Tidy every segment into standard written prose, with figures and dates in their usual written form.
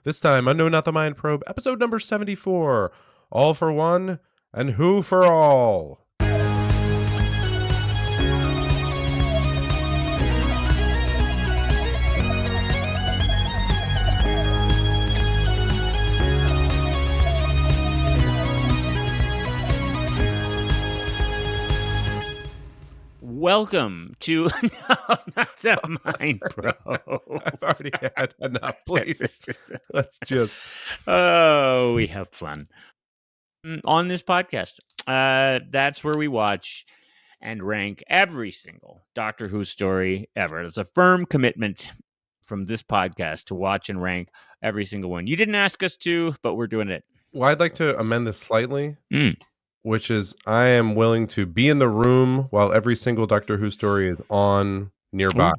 This time, Unknown Not the Mind Probe, episode number 74. All for one, and who for all? Welcome to No, Not the Mind Probe. I've already had enough, please. Let's just... Oh, we have fun. On this podcast, that's where we watch and rank every single Doctor Who story ever. It's a firm commitment from this podcast to watch and rank every single one. You didn't ask us to, but we're doing it. Well, I'd like to amend this slightly. Which is, I am willing to be in the room while every single Doctor Who story is on nearby.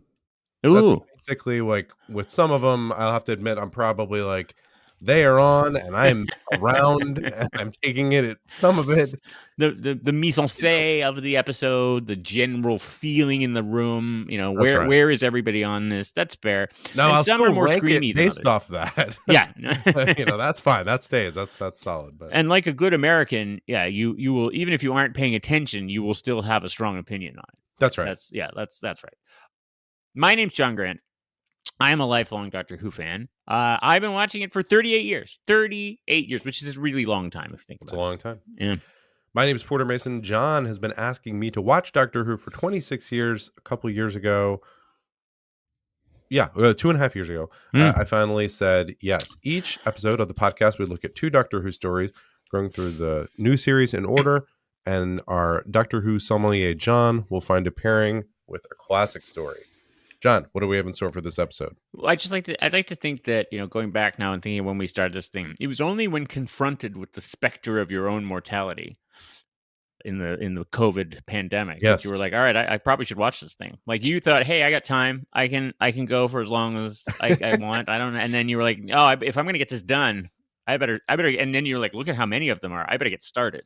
Ooh. That's basically, like, with some of them, I'll have to admit, I'm probably like, they are on, and I'm around, and I'm taking it. Some of it. The mise en scène of the episode, the general feeling in the room, where is everybody on this? That's fair. No, I'll some still are more rank screamy it based than off that. Yeah. That's fine. That stays. That's solid. But. And like a good American, you will, even if you aren't paying attention, you will still have a strong opinion on it. That's right. That's right. My name's John Grant. I am a lifelong Doctor Who fan. I've been watching it for 38 years. 38 years, which is a really long time if you think about it. It's a long time. Yeah. My name is Porter Mason. John has been asking me to watch Doctor Who for 26 years. A couple years ago, 2.5 years ago, I finally said yes. Each episode of the podcast, we look at two Doctor Who stories, going through the new series in order, and our Doctor Who sommelier, John, will find a pairing with a classic story. John, what do we have in store for this episode? Well, I'd like to think that, going back now and thinking when we started this thing, it was only when confronted with the specter of your own mortality in the COVID pandemic that you were like, all right, I probably should watch this thing. Like, you thought, hey, I got time. I can go for as long as I want. I don't know. And then you were like, oh, if I'm going to get this done, I better. And then you're like, look at how many of them are. I better get started.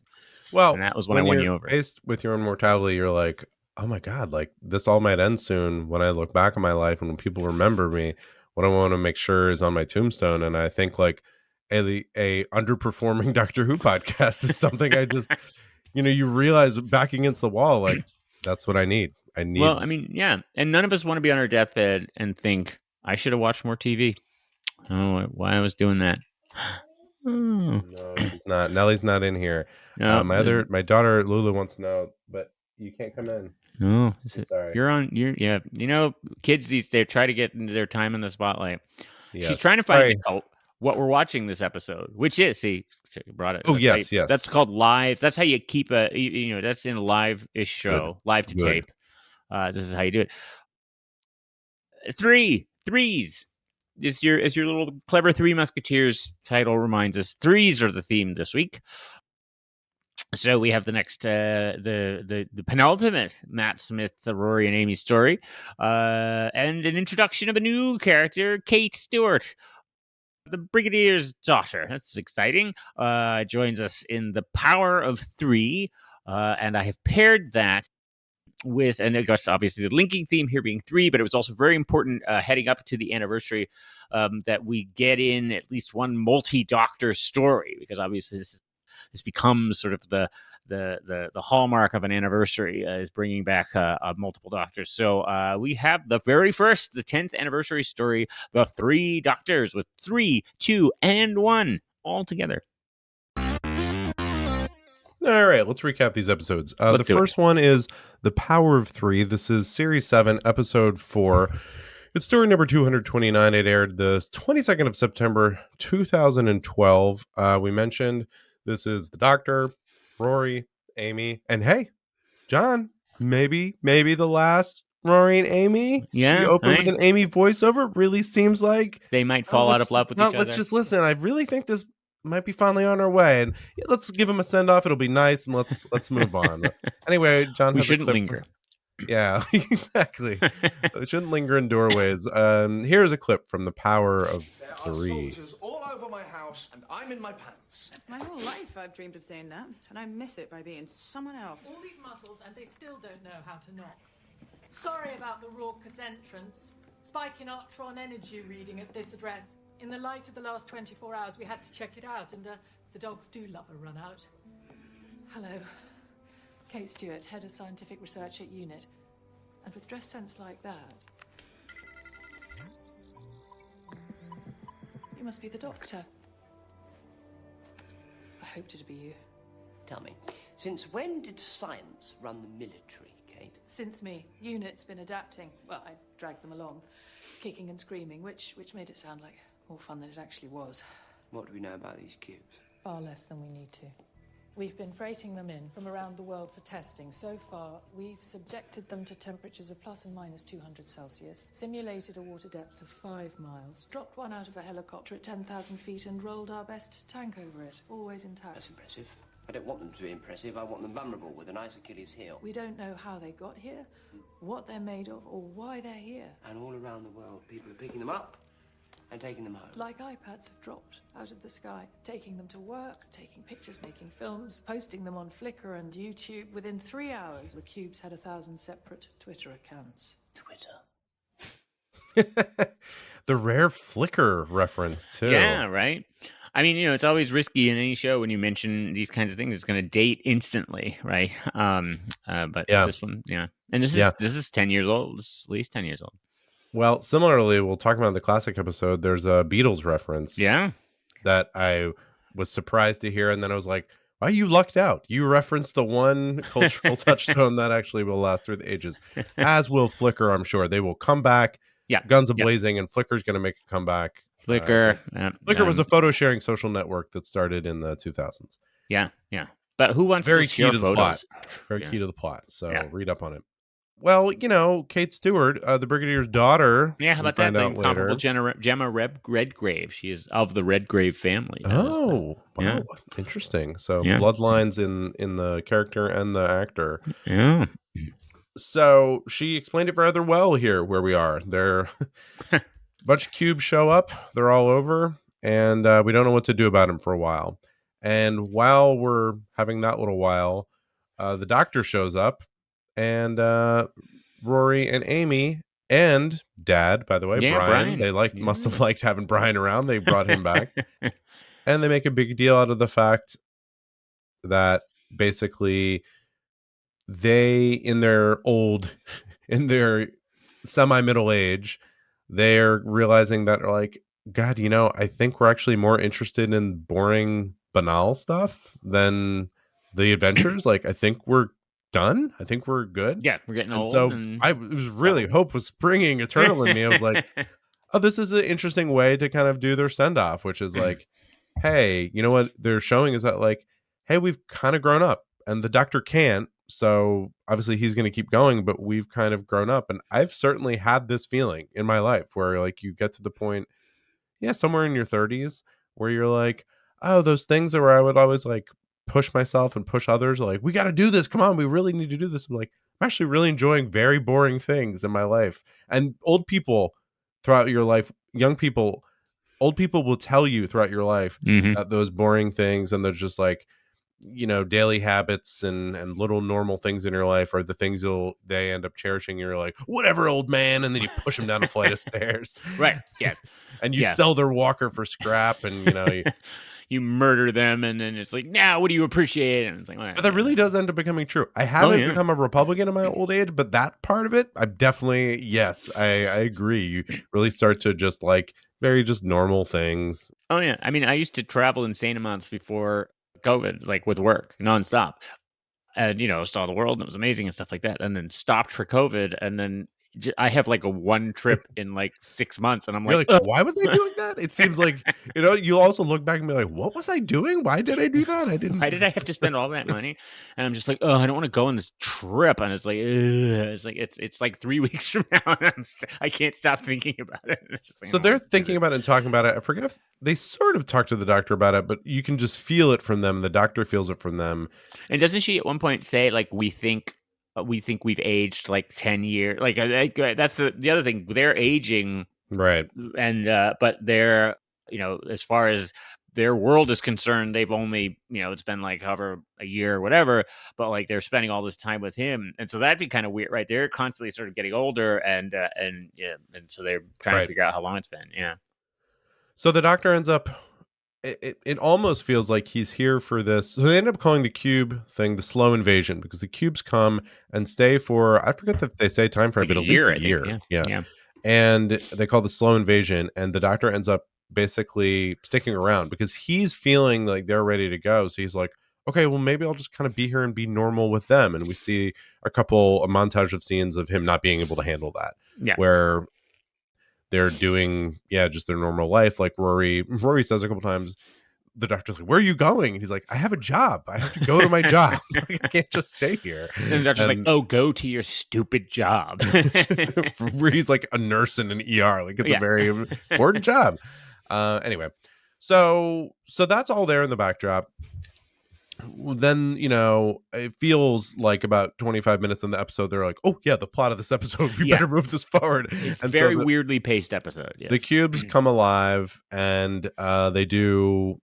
Well, and that was when I won you over. Faced with your own mortality, you're like, oh my God, like, this all might end soon. When I look back on my life and when people remember me, what I want to make sure is on my tombstone. And I think, like, a underperforming Doctor Who podcast is something I just, you realize back against the wall, like, that's what I need. Well, I mean, yeah. And none of us want to be on our deathbed and think, I should have watched more TV. Oh, why I was doing that. No, he's not. Nellie's not in here. No, my daughter Lulu wants to know, but you can't come in. No, sorry. Kids these days try to get into their time in the spotlight. Yes. She's trying to find out what we're watching this episode, which is, you brought it. Oh, yes. That's called live. That's how you keep that's in a live-ish show, live to tape. This is how you do it. Threes. As your little clever Three Musketeers title reminds us, threes are the theme this week. So we have the next, the penultimate Matt Smith, the Rory and Amy story, and an introduction of a new character, Kate Stewart, the Brigadier's daughter. That's exciting. Joins us in The Power of Three, and I have paired that with, and I guess obviously the linking theme here being three, but it was also very important heading up to the anniversary that we get in at least one multi-Doctor story, because obviously this becomes sort of the hallmark of an anniversary, is bringing back multiple Doctors. So we have the very first, the 10th anniversary story, The Three Doctors, with 3, 2, and 1 all together. All right, let's recap these episodes. The first one is The Power of Three. This is Series 7, Episode 4. It's story number 229. It aired the 22nd of September, 2012. We mentioned this is the Doctor, Rory, Amy, and hey, John, maybe the last Rory and Amy. Yeah. We open with an Amy voiceover. It really seems like they might fall out of love with each other. Let's just listen. I really think this might be finally on our way, and let's give him a send off. It'll be nice, and let's move on. Anyway, John, we shouldn't linger. Yeah, exactly. We shouldn't linger in doorways. Here's a clip from The Power of Three. Soldiers all over my house, and I'm in my pants. My whole life I've dreamed of saying that, and I miss it by being someone else. All these muscles, and they still don't know how to knock. Sorry about the raucous entrance. Spike in Artron energy reading at this address. In the light of the last 24 hours, we had to check it out, and the dogs do love a run out. Hello. Kate Stewart, Head of Scientific Research at UNIT. And with dress sense like that, you must be the doctor. I hoped it'd be you. Tell me, since when did science run the military, Kate? Since me. UNIT's been adapting. Well, I dragged them along, kicking and screaming, which made it sound like more fun than it actually was. What do we know about these cubes? Far less than we need to. We've been freighting them in from around the world for testing. So far, we've subjected them to temperatures of plus and minus 200 Celsius, simulated a water depth of 5 miles, dropped one out of a helicopter at 10,000 feet and rolled our best tank over it, always intact. That's impressive. I don't want them to be impressive. I want them vulnerable with a nice Achilles heel. We don't know how they got here, what they're made of, or why they're here. And all around the world, people are picking them up and taking them home. Like iPads have dropped out of the sky, taking them to work, taking pictures, making films, posting them on Flickr and YouTube. Within 3 hours, the cubes had 1,000 separate Twitter accounts. Twitter. The rare Flickr reference, too. Yeah, right? I mean, it's always risky in any show when you mention these kinds of things. It's going to date instantly, right? But this one, yeah. And this is 10 years old. This is at least 10 years old. Well, similarly, we'll talk about in the classic episode, there's a Beatles reference. Yeah. That I was surprised to hear, and then I was like, wow, you lucked out. You referenced the one cultural touchstone that actually will last through the ages. As will Flickr, I'm sure. They will come back. Yeah. Guns a-blazing, and Flickr's going to make a comeback. Flickr. Flickr was a photo-sharing social network that started in the 2000s. Yeah, yeah. But who wants Very to key share to the photos? plot. Very key to the plot. So Yeah. read up on it. Well, Kate Stewart, the Brigadier's daughter. Yeah, how about that? The incomparable Gemma Redgrave. She is of the Redgrave family. Wow. Yeah. Interesting. So bloodlines in the character and the actor. Yeah. So she explained it rather well here where we are. There, a bunch of cubes show up. They're all over, and we don't know what to do about them for a while. And while we're having that little while, the doctor shows up, and Rory and Amy and Dad, by the way, Brian. They must have liked having Brian around. They brought him back, and they make a big deal out of the fact that basically they, in their semi-middle age, they're realizing that they're like, God, I think we're actually more interested in boring, banal stuff than the adventures. Like, I think we're done. I think we're good. Yeah, we're getting old. So hope was springing eternal in me. I was like, oh, this is an interesting way to kind of do their send-off, which is like, hey, you know what they're showing is that, like, hey, we've kind of grown up, and the doctor can't. So obviously he's going to keep going, but we've kind of grown up. And I've certainly had this feeling in my life where, like, you get to the point, somewhere in your 30s where you're like, oh, those things where I would always like push myself and push others, like, we got to do this. Come on, we really need to do this. I'm like, I'm actually really enjoying very boring things in my life. And old people throughout your life, old people will tell you throughout your life that those boring things and they're just like, daily habits and little normal things in your life are the things they end up cherishing. You're like, whatever, old man. And then you push them down a flight of stairs. Right. Yes. And you sell their walker for scrap, and you murder them, and then it's like, now what do you appreciate? And it's like, but that really does end up becoming true. I haven't become a Republican in my old age, but that part of it, I'm definitely, I agree. You really start to just like very just normal things. Oh yeah. I mean, I used to travel insane amounts before COVID, like with work nonstop, and saw the world and it was amazing and stuff like that, and then stopped for COVID, and then I have like a one trip in like 6 months, and I'm like, why was I doing that? It seems like you also look back and be like, what was I doing? Why did I do that? Why did I have to spend all that money? And I'm just like, I don't want to go on this trip. And it's like, it's like 3 weeks from now, and I can't stop thinking about it. Just like, so they're thinking about it and talking about it. I forget if they sort of talk to the doctor about it, but you can just feel it from them. The doctor feels it from them. And doesn't she at one point say, like, we think we've aged like 10 years? Like, that's the other thing. They're aging, right? And but they're, as far as their world is concerned, they've only, it's been like however a year or whatever, but like they're spending all this time with him, and so that'd be kind of weird, right? They're constantly sort of getting older, and so they're trying to figure out how long it's been. Yeah. So the doctor ends up. It almost feels like he's here for this. So they end up calling the cube thing the slow invasion because the cubes come and stay for, I forget that they say time frame, Like but a at least year, a I think. year. Yeah. Yeah. And they call the slow invasion, and the doctor ends up basically sticking around because he's feeling like they're ready to go. So he's like, okay, well, maybe I'll just kind of be here and be normal with them. And we see a montage of scenes of him not being able to handle that, Yeah. where they're doing, just their normal life. Like Rory says a couple times, the doctor's like, where are you going? And he's like, I have a job. I have to go to my job. Like, I can't just stay here. And the doctor's like, oh, go to your stupid job. Where he's like a nurse in an ER. Like, it's a very important job. Anyway, so that's all there in the backdrop. Then, it feels like about 25 minutes in the episode, they're like, oh yeah, the plot of this episode, we better move this forward. It's and very weirdly paced episode. Yes. The cubes come alive, and they do,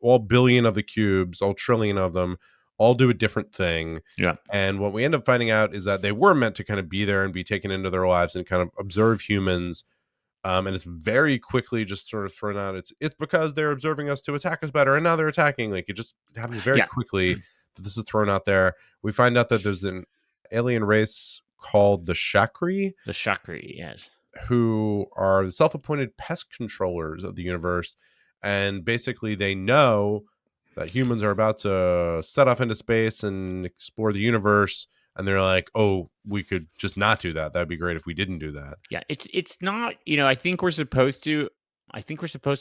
all billion of the cubes, all trillion of them, all do a different thing. Yeah. And what we end up finding out is that they were meant to kind of be there and be taken into their lives and kind of observe humans. And it's very quickly just sort of thrown out. It's because they're observing us to attack us better, and now they're attacking. Like, it just happens very quickly that this is thrown out there. We find out that there's an alien race called the Shakri. The Shakri, yes. Who are the self-appointed pest controllers of the universe. And basically they know that humans are about to set off into space and explore the universe. And they're like, oh, we could just not do that. That'd be great if we didn't do that. Yeah, it's not, I think we're supposed to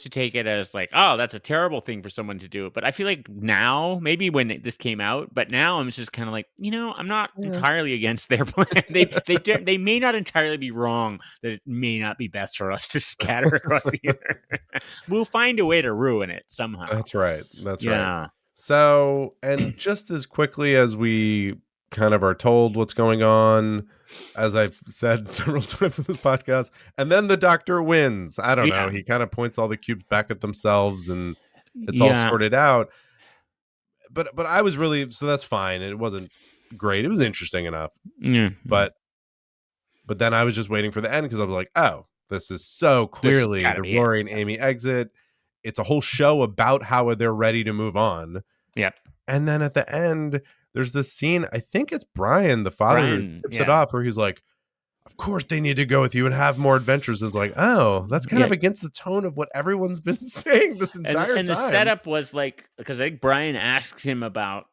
take it as like, oh, that's a terrible thing for someone to do. But I feel like now, maybe when this came out, but now I'm just kind of like, I'm not entirely against their plan. They may not entirely be wrong that it may not be best for us to scatter across the universe. We'll find a way to ruin it somehow. That's right. Right. So, and just as quickly as we kind of are told what's going on, as I've said several times in this podcast, and then the doctor wins. I don't know. He kind of points all the cubes back at themselves, and it's all sorted out. But I was really, so that's fine. It wasn't great. It was interesting enough. But then I was just waiting for the end because I was like, oh, this is so clearly the Rory and Amy exit. It's a whole show about how they're ready to move on. Yep. And then at the end, there's this scene, I think it's Brian, the father, who tips it off, where he's like, of course they need to go with you and have more adventures. It's like, oh, that's kind of against the tone of what everyone's been saying this entire time. And the setup was like, because I think Brian asks him about,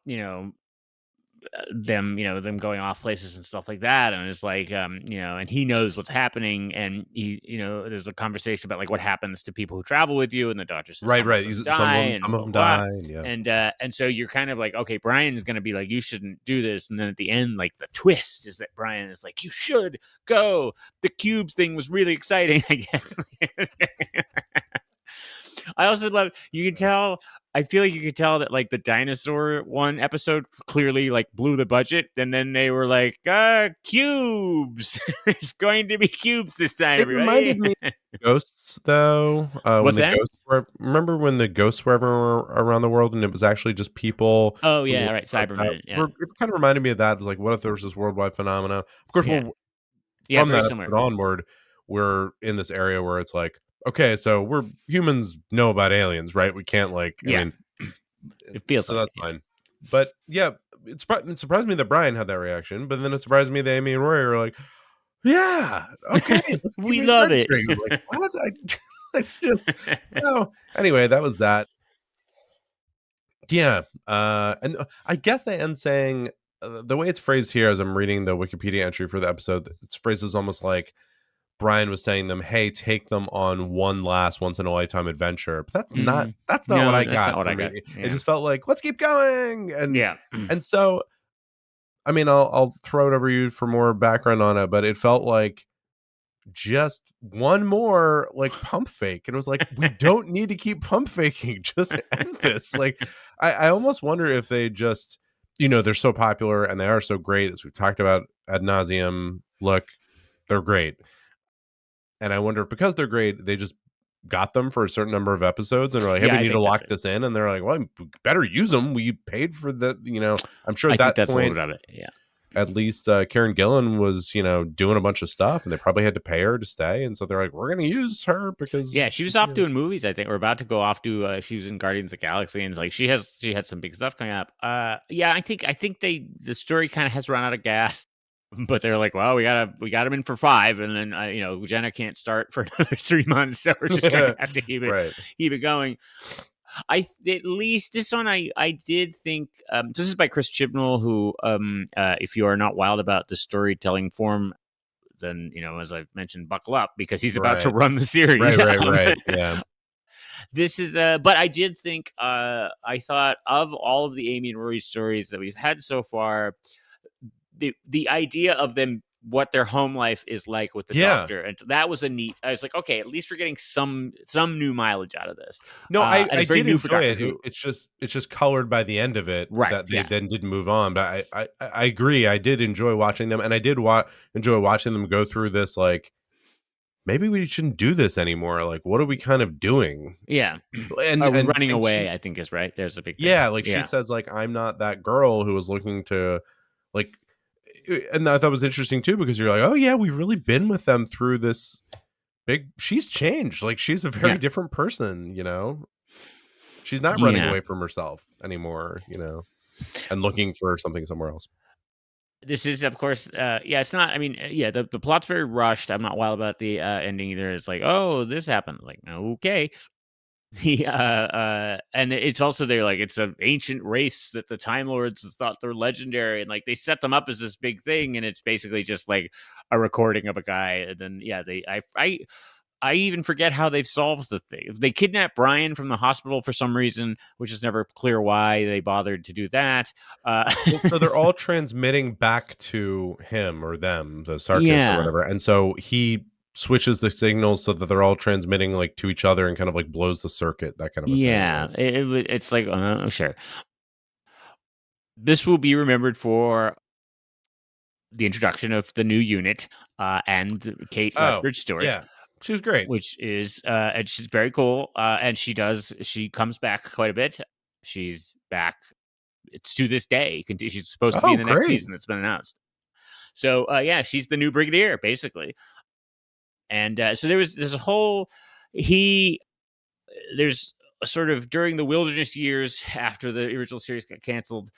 them going off places and stuff like that, and it's like, and he knows what's happening, and he, there's a conversation about like what happens to people who travel with you, and the doctor says right, some of them die, and so you're kind of like, okay, Brian's gonna be like, you shouldn't do this, and then at the end, like, the twist is that Brian is like, you should go. The cubes thing was really exciting, I guess. I also love, you can tell, I feel like you could tell that like the dinosaur one episode clearly like blew the budget, and then they were like, cubes. There's going to be cubes this time. It reminded me of ghosts, though. What's that? Remember when the ghosts were everywhere around the world, and it was actually just people? Oh yeah, right, Cybermen. Yeah. It kind of reminded me of that. It was like, what if there was this worldwide phenomena? Of course, from that episode onward, we're in this area where it's like, okay, so we're humans know about aliens, right? We can't I mean, it feels so that's fine. But yeah, it surprised me that Brian had that reaction, but then it surprised me that Amy and Rory were like, yeah, okay, we love it. He was like, what? I just so anyway, that was that. Yeah, and I guess they end saying, the way it's phrased here, as I'm reading the Wikipedia entry for the episode, it's phrased as almost like Brian was saying them, hey, take them on one last once in a lifetime adventure. But that's not what I got from it. It just felt like, let's keep going. And and so, I mean, I'll throw it over you for more background on it, but it felt like just one more like pump fake. And it was like, we don't need to keep pump faking. Just end this. Like, I almost wonder if they just, they're so popular and they are so great, as we've talked about ad nauseum. Look, they're great. And I wonder if because they're great, they just got them for a certain number of episodes and are like, hey, we need to lock this in. And they're like, well, we better use them. We paid for the, I'm sure at that point, that's a little bit of it. Yeah. at least Karen Gillan was, doing a bunch of stuff, and they probably had to pay her to stay. And so they're like, we're going to use her because she was off doing movies. I think we're about to go off to. She was in Guardians of the Galaxy, and like she had some big stuff coming up. I think the story kind of has run out of gas. But they're like, well, we got him in for 5, and then Jenna can't start for another 3 months, so we're just gonna have to keep it going. At least this one, I did think. So this is by Chris Chibnall, who, if you are not wild about the storytelling form, then as I've mentioned, buckle up because he's about to run the series. Right. Yeah. This is, but I did think, I thought of all of the Amy and Rory stories that we've had so far, the idea of them, what their home life is like with the doctor, and that was a neat. I was like, okay, at least we're getting some new mileage out of this. No, I did enjoy it. It's just colored by the end of it, that they then didn't move on. But I agree. I did enjoy watching them, and I did enjoy watching them go through this. Like, maybe we shouldn't do this anymore. Like, what are we kind of doing? Yeah, and running away. I think is right. There's a big thing. She says, like, I'm not that girl who was looking to, like. And I thought it was interesting too, because you're like, oh yeah, we've really been with them through this big. She's changed. Like, she's a very different person. She's not running away from herself anymore. And looking for something somewhere else. This is, of course, it's not. I mean, the plot's very rushed. I'm not wild about the ending either. It's like, oh, this happened. Like, okay. And it's also they're like, it's an ancient race that the Time Lords thought they're legendary, and like they set them up as this big thing, and it's basically just like a recording of a guy. And then I even forget how they've solved the thing. They kidnapped Brian from the hospital for some reason, which is never clear why they bothered to do that. So they're all transmitting back to him or them, the Sarkis or whatever, and so he switches the signals so that they're all transmitting like to each other and kind of like blows the circuit, that kind of a thing. Yeah, it's like, sure. This will be remembered for the introduction of the new unit and Kate Lethbridge Stewart. Yeah, she was great. Which is, and she's very cool. And she comes back quite a bit. She's back. It's to this day. She's supposed to be in the next season that's been announced. So, she's the new Brigadier, basically. And so there's a whole, there's a sort of during the wilderness years after the original series got canceled,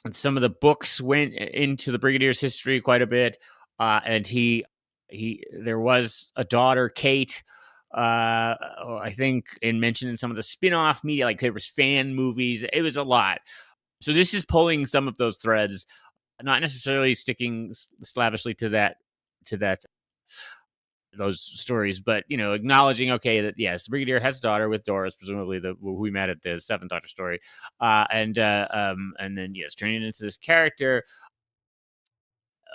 and some of the books went into the Brigadier's history quite a bit. And there was a daughter, Kate, I think mentioned in some of the spin-off media, like there was fan movies. It was a lot. So this is pulling some of those threads, not necessarily sticking slavishly to that those stories, but acknowledging, okay, that yes, the Brigadier has a daughter with Doris, presumably who we met at the 7th Doctor story, and then yes, turning it into this character.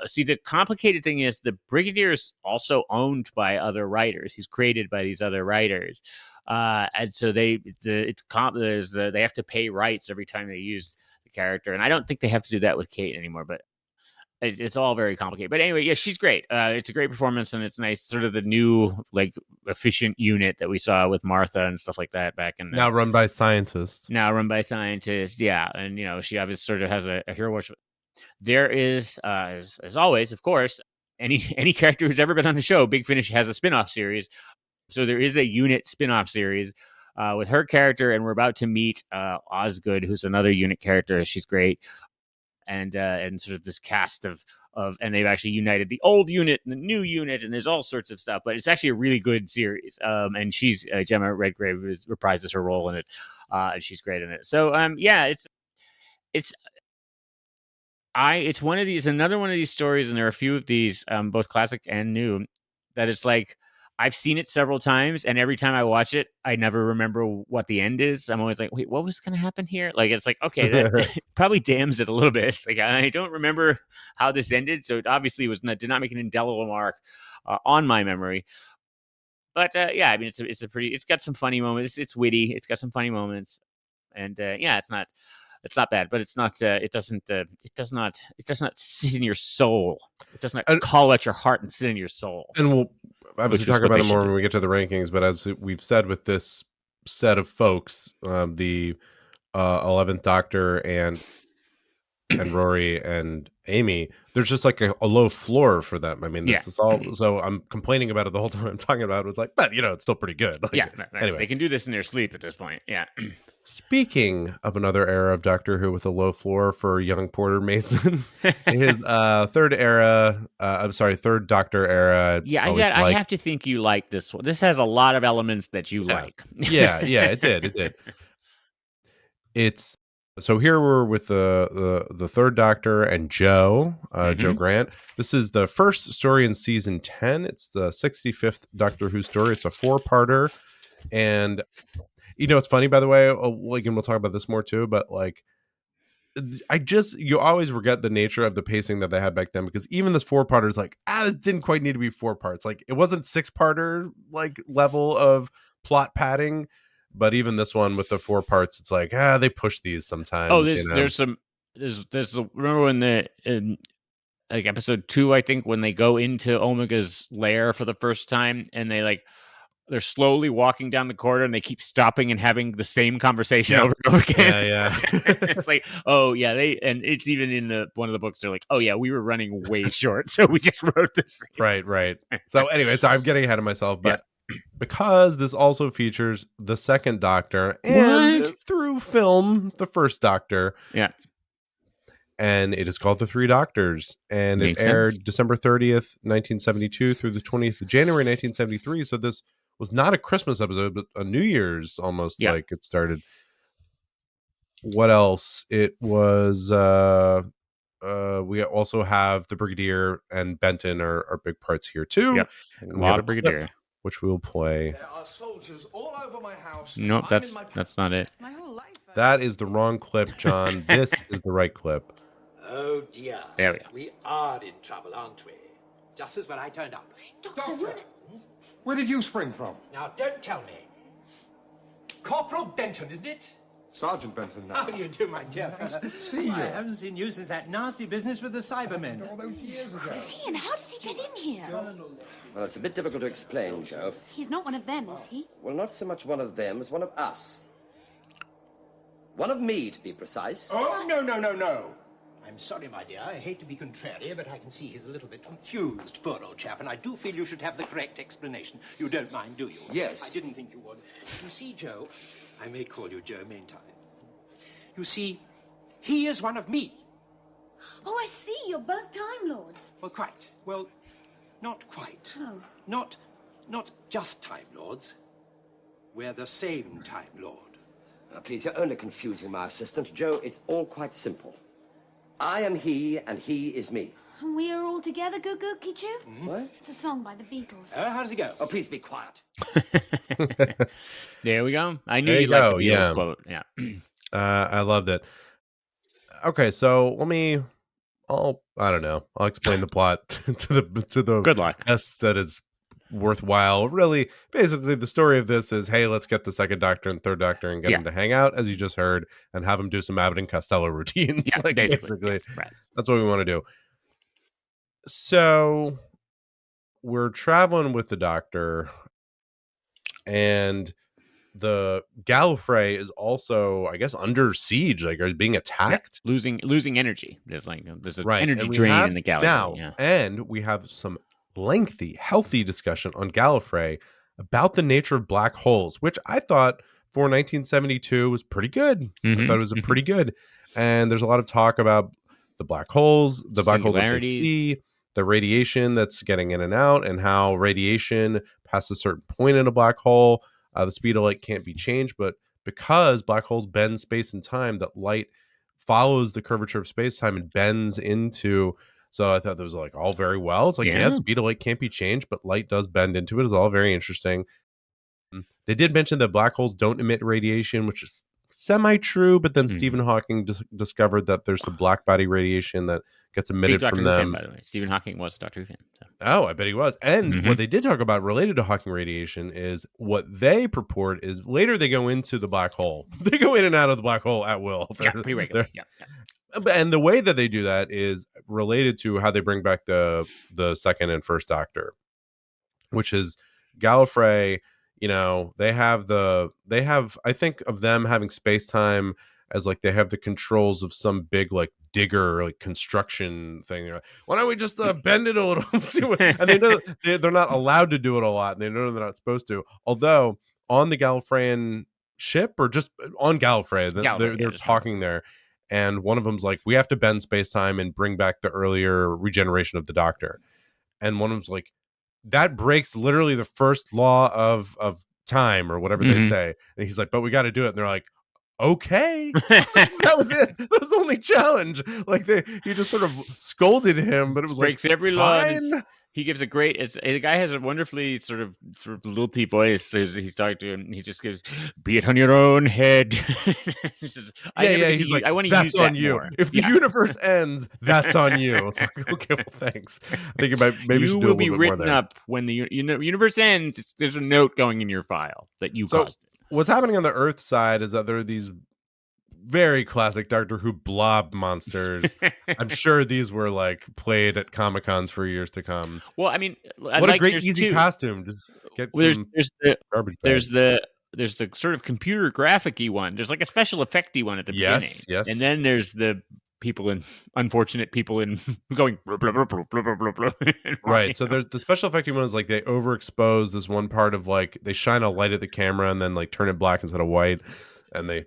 See, the complicated thing is the Brigadier is also owned by other writers. He's created by these other writers, and so they have to pay rights every time they use the character, and I don't think they have to do that with Kate anymore, but. It's all very complicated. But anyway, she's great. It's a great performance, and it's nice. Sort of the new, like, efficient unit that we saw with Martha and stuff like that back in the... Now run by scientists. Yeah. And, she obviously sort of has a hero worship. There is, as always, of course, any character who's ever been on the show, Big Finish has a spin-off series. So there is a unit spin-off series with her character, and we're about to meet Osgood, who's another unit character. She's great. And sort of this cast of and they've actually united the old unit and the new unit, and there's all sorts of stuff. But it's actually a really good series. And she's Gemma Redgrave reprises her role in it, and she's great in it. So it's one of these, another one of these stories, and there are a few of these, both classic and new, that it's like I've seen it several times, and every time I watch it, I never remember what the end is. I'm always like, wait, what was going to happen here? Like, it's like, okay, that probably damns it a little bit. Like, I don't remember how this ended, so it obviously did not make an indelible mark on my memory. But I mean, it's got some funny moments. It's witty. It's got some funny moments, and it's not bad, but it's not. It does not sit in your soul. It does not call at your heart and sit in your soul. And we'll obviously talk about it more when we get to the rankings. But as we've said with this set of folks, the 11th Doctor and and Rory and Amy, there's just like a low floor for them. I mean, this is all. So I'm complaining about it the whole time I'm talking about it. It's like, but it's still pretty good. Like, anyway, they can do this in their sleep at this point. Yeah. Speaking of another era of Doctor Who with a low floor for young Porter Mason, his third Doctor era. Yeah, I have to think you like this one. This has a lot of elements that you like. Yeah, it did. It's so here we're with the third Doctor and Joe Grant. This is the first story in season 10. It's the 65th Doctor Who story. It's a 4-parter, and it's funny, by the way, like, and we'll talk about this more too, but like, you always forget the nature of the pacing that they had back then, because even this 4-parter is like, this didn't quite need to be 4 parts. Like, it wasn't 6-parter like level of plot padding, but even this one with the 4 parts, it's like, they push these sometimes. Oh, there's remember when in like episode 2, I think, when they go into Omega's lair for the first time, and they're slowly walking down the corridor, and they keep stopping and having the same conversation over and over again. Yeah. It's like, oh yeah, and it's even in one of the books, they're like, oh yeah, we were running way short, so we just wrote this. Right. So anyway, I'm getting ahead of myself, but because this also features the second Doctor and through film, the first Doctor. Yeah. And it is called The Three Doctors, and it aired December 30th, 1972 through the 20th of January, 1973. So this was not a Christmas episode, but a New Year's almost, like it started. What else? It was, we also have the Brigadier and Benton are big parts here too. Yep. A lot of Brigadier. Which we'll play. There are soldiers all over my house. Nope, that's not it. My whole life. That is the wrong clip, John. This is the right clip. Oh dear. There we go. We are in trouble, aren't we? Just as when I turned up. Doctor, where did you spring from? Now don't tell me. Corporal Benton, isn't it? Sergeant Benton. How do you do, my dear Nice fellow? to see you. I haven't seen you since that nasty business with the Cybermen. All those years ago. Is he, and how did he get in here? Well, it's a bit difficult to explain, Joe. He's not one of them, is he? Well, not so much one of them as one of us. One of me, to be precise. Oh, no. I'm sorry, my dear. I hate to be contrary, but I can see he's a little bit confused, poor old chap, and I do feel you should have the correct explanation. You don't mind, do you? Yes. I didn't think you would. You see, Joe, I may call you Joe meantime. You see, he is one of me. Oh, I see. You're both Time Lords. Well, quite. Well, not quite. Oh. Not just Time Lords. We're the same Time Lord. Now, please, you're only confusing my assistant. Joe, it's all quite simple. I am he, and he is me. And we are all together, Goo Goo Kichu? What? It's a song by the Beatles. How does it go? Oh, please be quiet. There we go. I knew you'd like the Beatles quote. Yeah. I loved it. Okay, so I don't know. I'll explain the plot to the Good luck. best that is worthwhile. Really, basically, the story of this is, hey, let's get the second Doctor and third Doctor and get them to hang out, as you just heard, and have them do some Abbott and Costello routines. Yeah, like basically. Right. That's what we want to do. So we're traveling with the Doctor, and the Gallifrey is also, I guess, under siege, like, are being attacked, losing energy. There's an energy and drain in the Gallifrey now, and we have some lengthy, healthy discussion on Gallifrey about the nature of black holes, which I thought for 1972 was pretty good. I thought it was a pretty good, and there's a lot of talk about the black holes, the black hole that they see, the radiation that's getting in and out, and how radiation past a certain point in a black hole, the speed of light can't be changed, but because black holes bend space and time, that light follows the curvature of space time and bends into. So I thought that was like all very well. It's like, the speed of light can't be changed, but light does bend into it. It's all very interesting. They did mention that black holes don't emit radiation, which is semi-true, but then Stephen Hawking discovered that there's the black body radiation that gets emitted from them. Fan, by the way. Stephen Hawking was a Doctor Who fan. So. Oh, I bet he was. And what they did talk about related to Hawking radiation is what they purport is later they go into the black hole. They go in and out of the black hole at will. Pretty regular. Yeah. And the way that they do that is related to how they bring back the second and first Doctor, which is Gallifrey. They have I think of them having space time as like they have the controls of some big like digger or like construction thing. They're like, why don't we just bend it a little? And they know they're not allowed to do it a lot, and they know they're not supposed to. Although on the Gallifreyan ship, or just on Gallifrey, they're talking there, and one of them's like, we have to bend space-time and bring back the earlier regeneration of the Doctor. And one of them's like, that breaks literally the first law of time, or whatever they say. And he's like, but we got to do it. And they're like, okay. That was it. That was the only challenge. Like he just sort of scolded him, but it was breaks like, every fine. law. He gives a great. The guy has a wonderfully sort of lilty voice. As he's talking to him, he just gives, "Be it on your own head." He's like, I want to that's use on that you. more. If the universe ends, that's on you. It's like, okay, well, thanks. I think you maybe you should do will a be little bit more written there. up when the universe ends. There's a note going in your file that you caused it. What's happening on the Earth side is that there are these very classic Doctor Who blob monsters. I'm sure these were like played at Comic-Cons for years to come. Well, I mean, what a great easy costume. Just get some garbage bags. There's the sort of computer graphic-y one. There's like a special effect-y one at the beginning. Yes. And then there's the unfortunate people in going blah, blah, blah, blah, blah, blah, blah. Right. So there's the special effect one is like they overexpose this one part of like they shine a light at the camera and then like turn it black instead of white, and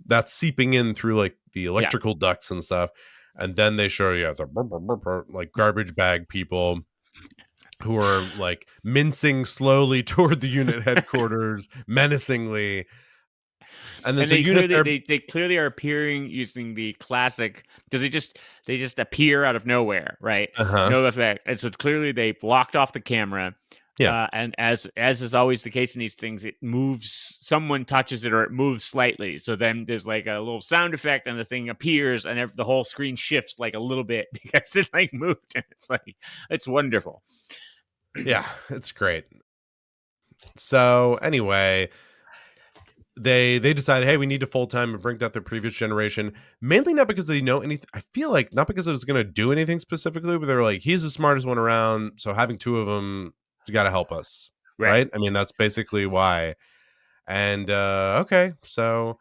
that's seeping in through like the electrical ducts and stuff. And then they show you the like garbage bag people who are like mincing slowly toward the unit headquarters menacingly. And then they clearly are appearing using the classic, because they just appear out of nowhere, right? No effect, and so it's clearly they've locked off the camera. And as is always the case in these things, it moves. Someone touches it or it moves slightly. So then there's like a little sound effect, and the thing appears, and the whole screen shifts like a little bit because it like moved. And it's wonderful. Yeah, it's great. So anyway, they decided, hey, we need to full time and bring out their previous generation, mainly not because they know anything. I feel like not because it was going to do anything specifically, but they're like, he's the smartest one around, so having two of them has got to help us, right? I mean, that's basically why. And okay, so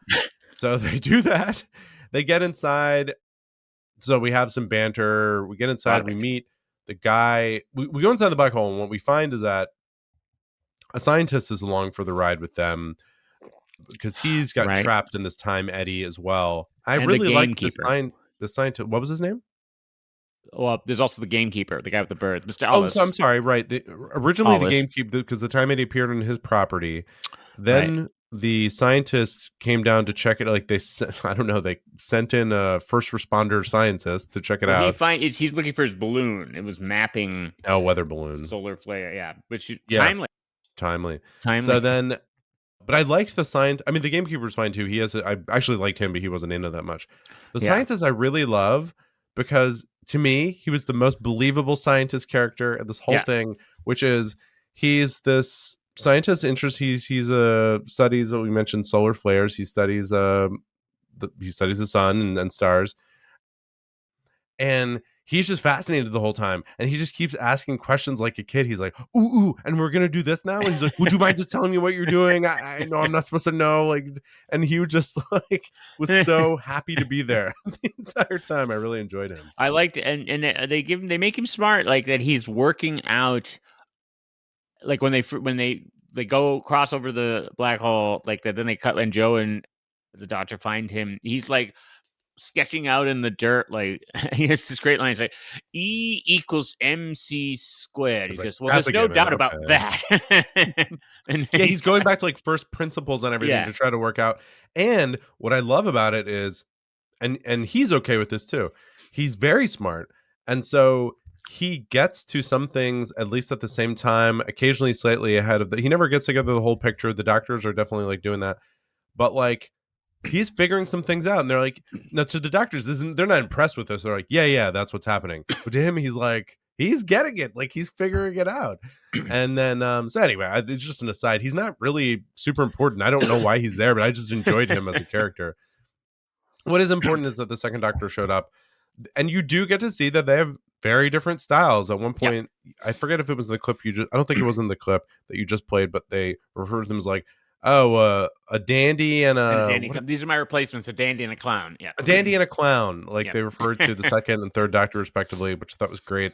they do that. They get inside. So we have some banter. We get inside. We meet the guy. We go inside the black hole, and what we find is that a scientist is along for the ride with them, because he's got trapped in this time eddy as well. I really like the scientist. What was his name? Well, there's also the gamekeeper, the guy with the bird, Mr. Alice. Oh, I'm sorry. Right. Originally, the gamekeeper, because the time eddy appeared on his property. Then the scientist came down to check it. Like they sent in a first responder scientist to check it out. He's looking for his balloon. It was mapping. Oh, weather balloon. Solar flare. Yeah. Which timely. So then. But I liked the scientist. I mean, the gamekeeper's fine too. I actually liked him, but he wasn't into that much. The scientist I really love, because to me, he was the most believable scientist character in this whole thing, which is he's this scientist interest. He's studies what we mentioned, solar flares. He studies the sun and stars. And he's just fascinated the whole time, and he just keeps asking questions like a kid. He's like, ooh, and we're gonna do this now. And he's like, would you mind just telling me what you're doing? I know I'm not supposed to know. Like, and he just like was so happy to be there the entire time. I really enjoyed him. I liked, and they make him smart, like that he's working out. Like when they go cross over the black hole, like that, then they cut, and Joe and the Doctor find him. He's like sketching out in the dirt, like he has this great line. He's like, E equals MC squared. He goes, well, there's no doubt about that. And he's going back to like first principles on everything to try to work out. And what I love about it is, and he's okay with this too. He's very smart, and so he gets to some things at least at the same time, occasionally slightly ahead of he never gets together the whole picture. The doctors are definitely like doing that, but like he's figuring some things out, and they're like, no, to the doctors, they're not impressed with this. They're like, yeah, that's what's happening. But to him, he's like, he's getting it, like he's figuring it out. And then so anyway, it's just an aside. He's not really super important. I don't know why he's there, but I just enjoyed him as a character. What is important is that the second Doctor showed up, and you do get to see that they have very different styles. At one point, I forget if it was the clip I don't think it was in the clip that you just played, but they referred to them as like A dandy and a dandy. These are my replacements: a dandy and a clown. Yeah, a dandy and a clown. Like Yep. they referred to the second and third Doctor respectively, which I thought was great.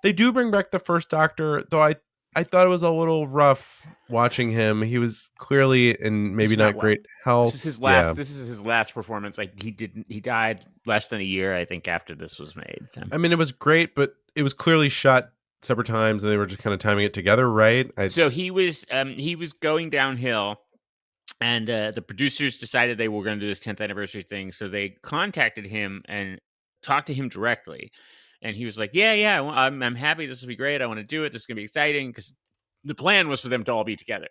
They do bring back the first Doctor, though. I thought it was a little rough watching him. He was clearly in maybe not great health. This is his last. This is his last performance. Like he died less than a year, I think, after this was made. So. I mean, it was great, but it was clearly shot separate times, and they were just kind of timing it together, right? So he was going downhill, and the producers decided they were going to do this 10th anniversary thing. So they contacted him and talked to him directly, and he was like, "Yeah, I'm happy. This will be great. I want to do it. This is going to be exciting," because the plan was for them to all be together.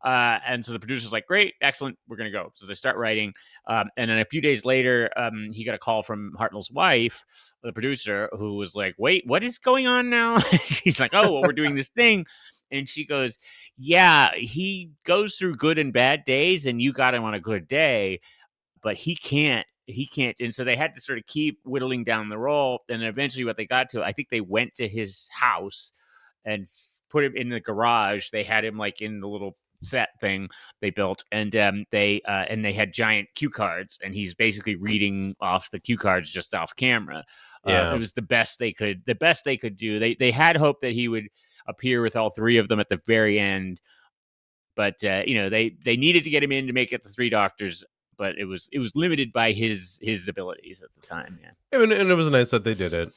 And so the producer's like, "Great, excellent, we're going to go." So they start writing. And then a few days later, he got a call from Hartnell's wife, the producer, who was like, "Wait, what is going on now?" She's like, "Oh, well, we're doing this thing." And she goes, "Yeah, he goes through good and bad days, and you got him on a good day, but he can't. And so they had to sort of keep whittling down the role. And eventually what they got to, I think they went to his house and put him in the garage. They had him like in the little set thing they built, and they had giant cue cards, and he's basically reading off the cue cards just off camera. It was the best they could do. They had hoped that he would appear with all three of them at the very end, but they needed to get him in to make it the three Doctors, but it was limited by his abilities at the time. And it was nice that they did it.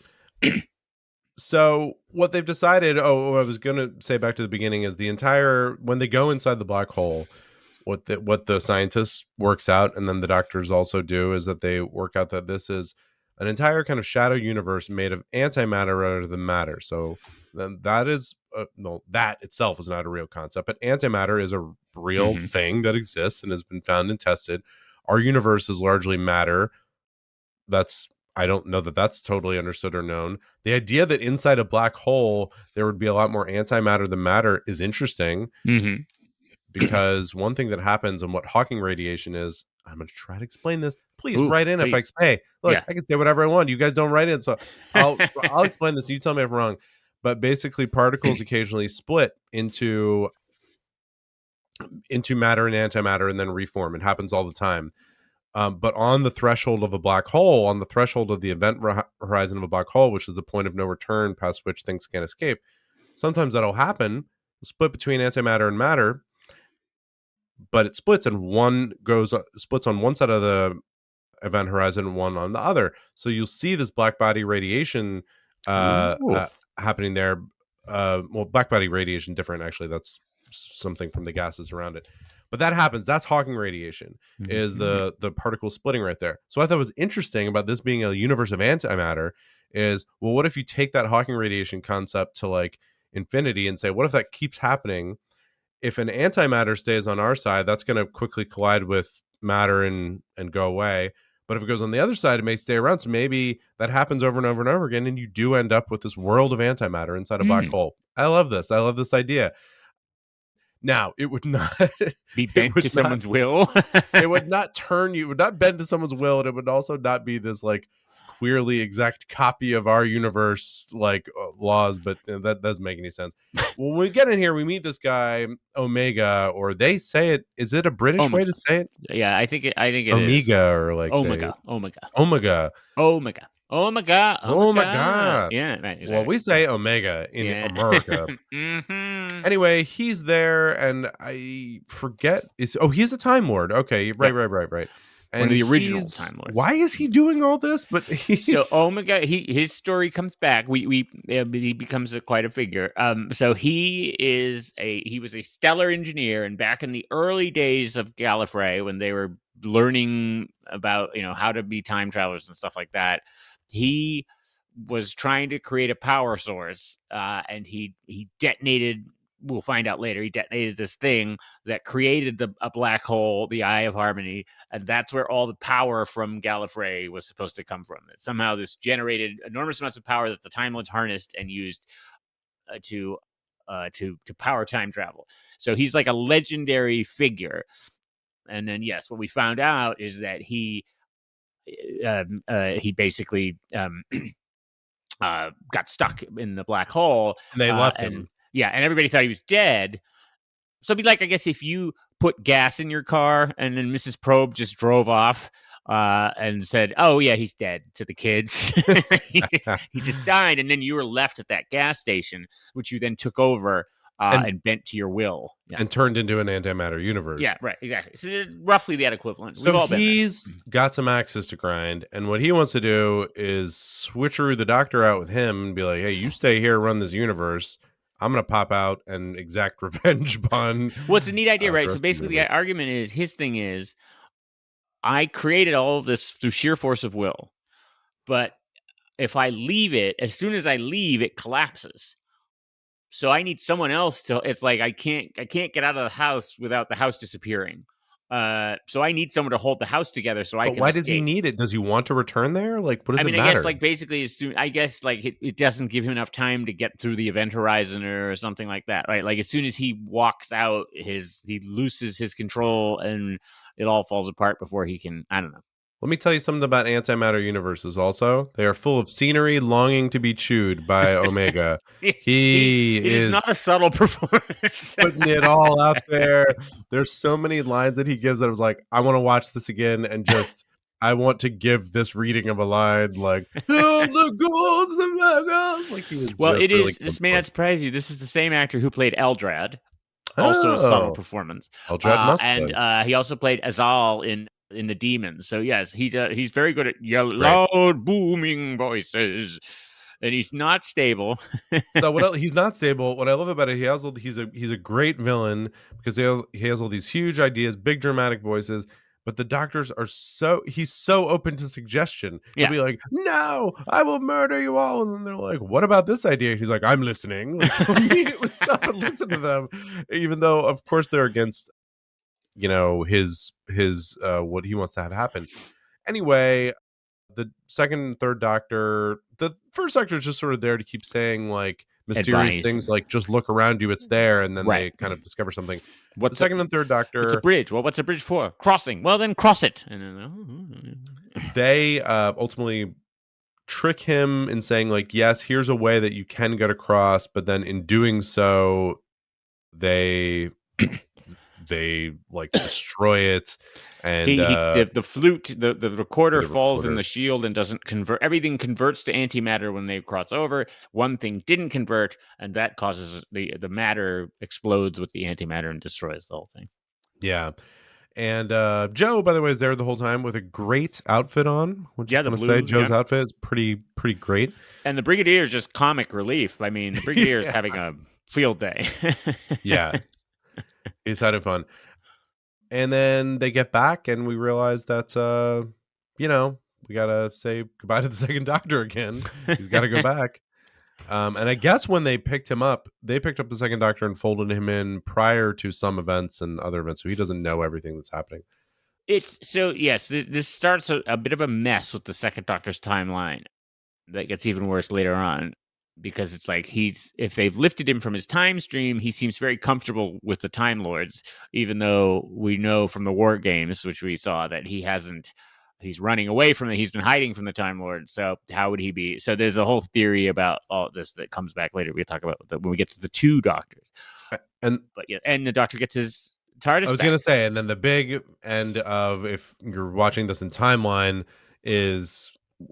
So what they've decided, what I was going to say back to the beginning, is when they go inside the black hole, what the scientists works out, and then the Doctors also do, is that they work out that this is an entire kind of shadow universe made of antimatter rather than matter. So then that is that itself is not a real concept, but antimatter is a real thing that exists and has been found and tested. Our universe is largely matter. I don't know that that's totally understood or known. The idea that inside a black hole there would be a lot more antimatter than matter is interesting, because one thing that happens and what Hawking radiation is, I'm going to try to explain this. Please write in. If I can say whatever I want. You guys don't write in, so I'll explain this. You tell me if I'm wrong. But basically, particles occasionally split into matter and antimatter and then reform. It happens all the time. But on the threshold of a black hole, on the threshold of the event horizon of a black hole, which is the point of no return past which things can't escape, sometimes that'll happen, split between antimatter and matter, but it splits, and one splits on one side of the event horizon and one on the other. So you'll see this black body radiation happening there. Black body radiation different, actually. That's something from the gases around it. But that happens. That's Hawking radiation, is the particle splitting right there. So what I thought was interesting about this being a universe of antimatter is, well, what if you take that Hawking radiation concept to like infinity and say, what if that keeps happening? If an antimatter stays on our side, that's going to quickly collide with matter and go away. But if it goes on the other side, it may stay around. So maybe that happens over and over and over again, and you do end up with this world of antimatter inside a black hole. I love this. I love this idea. Now, it would not be bent to someone's will. It would not turn you. It would not bend to someone's will, and it would also not be this like queerly exact copy of our universe like laws. But that doesn't make any sense. When we get in here, we meet this guy Omega, or they say it. Is it a British way to say it? Yeah, I think it Omega, or like Omega. Oh my god. Yeah, right, exactly. Well, we say Omega in America. Anyway, he's there, and I forget. He's a Time Lord. Okay, right. And one of the original Time Lords. Why is he doing all this? But so Omega, his story comes back. He becomes quite a figure. So he was a stellar engineer, and back in the early days of Gallifrey, when they were learning about how to be time travelers and stuff like that, he was trying to create a power source, and he detonated. We'll find out later. He detonated this thing that created a black hole, the Eye of Harmony, and that's where all the power from Gallifrey was supposed to come from. That somehow this generated enormous amounts of power that the Time Lords harnessed and used to power time travel. So he's like a legendary figure. And then, yes, what we found out is that he basically got stuck in the black hole. And they left him. Yeah, and everybody thought he was dead. So it'd be like, I guess, if you put gas in your car and then Mrs. Probe just drove off and said, "Oh yeah, he's dead," to the kids. he just died, and then you were left at that gas station, which you then took over and bent to your will, and turned into an antimatter universe. Yeah, right, exactly. So it's roughly that equivalent. So We've all he's got some axes to grind, and what he wants to do is switcheroo the Doctor out with him and be like, "Hey, you stay here, run this universe. I'm gonna pop out and exact revenge upon." Well, it's a neat idea, right? the So rest of basically, the universe. argument is, his thing is, I created all of this through sheer force of will, but if I leave it, as soon as I leave, it collapses. So I need someone else to. It's like I can't get out of the house without the house disappearing. So I need someone to hold the house together so I can. Why does he need it? Does he want to return there? Like, what does it matter? I guess, like, basically, as soon, I guess, like, it doesn't give him enough time to get through the event horizon or something like that, right? Like, as soon as he walks out, he loses his control and it all falls apart before he can. I don't know. Let me tell you something about antimatter universes also. They are full of scenery longing to be chewed by Omega. He is not a subtle performance. Putting it all out there. There's so many lines that he gives that I was like, I want to watch this again and just I want to give this reading of a line like, "Oh, the gods of Lagos." Like, he was well, just it really is. This may not surprise you. This is the same actor who played Eldrad. Also a subtle performance. Eldrad must and he also played Azal in the Demons. So yes, he's very good at loud booming voices, and he's not stable. So what else? He's not stable. What I love about it, he's a great villain because he has all these huge ideas, big dramatic voices. But the doctors he's so open to suggestion. He'll be like, "No, I will murder you all," and then they're like, "What about this idea?" He's like, "I'm listening." Like, he'll immediately stop and listen to them, even though, of course, they're against, his what he wants to have happen. Anyway, the second and third Doctor, the first Doctor is just sort of there to keep saying, like, mysterious things, like, just look around you, it's there, and then they kind of discover something. The second and third Doctor, it's a bridge. Well, what's a bridge for? Crossing. Well, then cross it. They ultimately trick him in saying, like, yes, here's a way that you can get across, but then in doing so, they like destroy it. And the flute, the recorder falls in the shield and doesn't convert. Everything converts to antimatter when they cross over. One thing didn't convert, and that causes the matter explodes with the antimatter and destroys the whole thing. Yeah. And Joe, by the way, is there the whole time with a great outfit on. The blue, Joe's outfit is pretty great. And the Brigadier is just comic relief. I mean, the Brigadier is having a field day. Yeah. He's having fun. And then they get back and we realize that, we got to say goodbye to the second Doctor again. He's got to go back. And I guess when they picked him up, they picked up the second Doctor and folded him in prior to some events and other events. So he doesn't know everything that's happening. This starts a bit of a mess with the second Doctor's timeline that gets even worse later on. Because it's like if they've lifted him from his time stream, he seems very comfortable with the Time Lords, even though we know from the War Games, which we saw, that he hasn't. He's running away from it. He's been hiding from the Time Lords. So how would he be? So there's a whole theory about all this that comes back later. We'll talk about when we get to the two Doctors. And the Doctor gets his TARDIS. I was going to say, and then the big end of, if you're watching this in timeline, is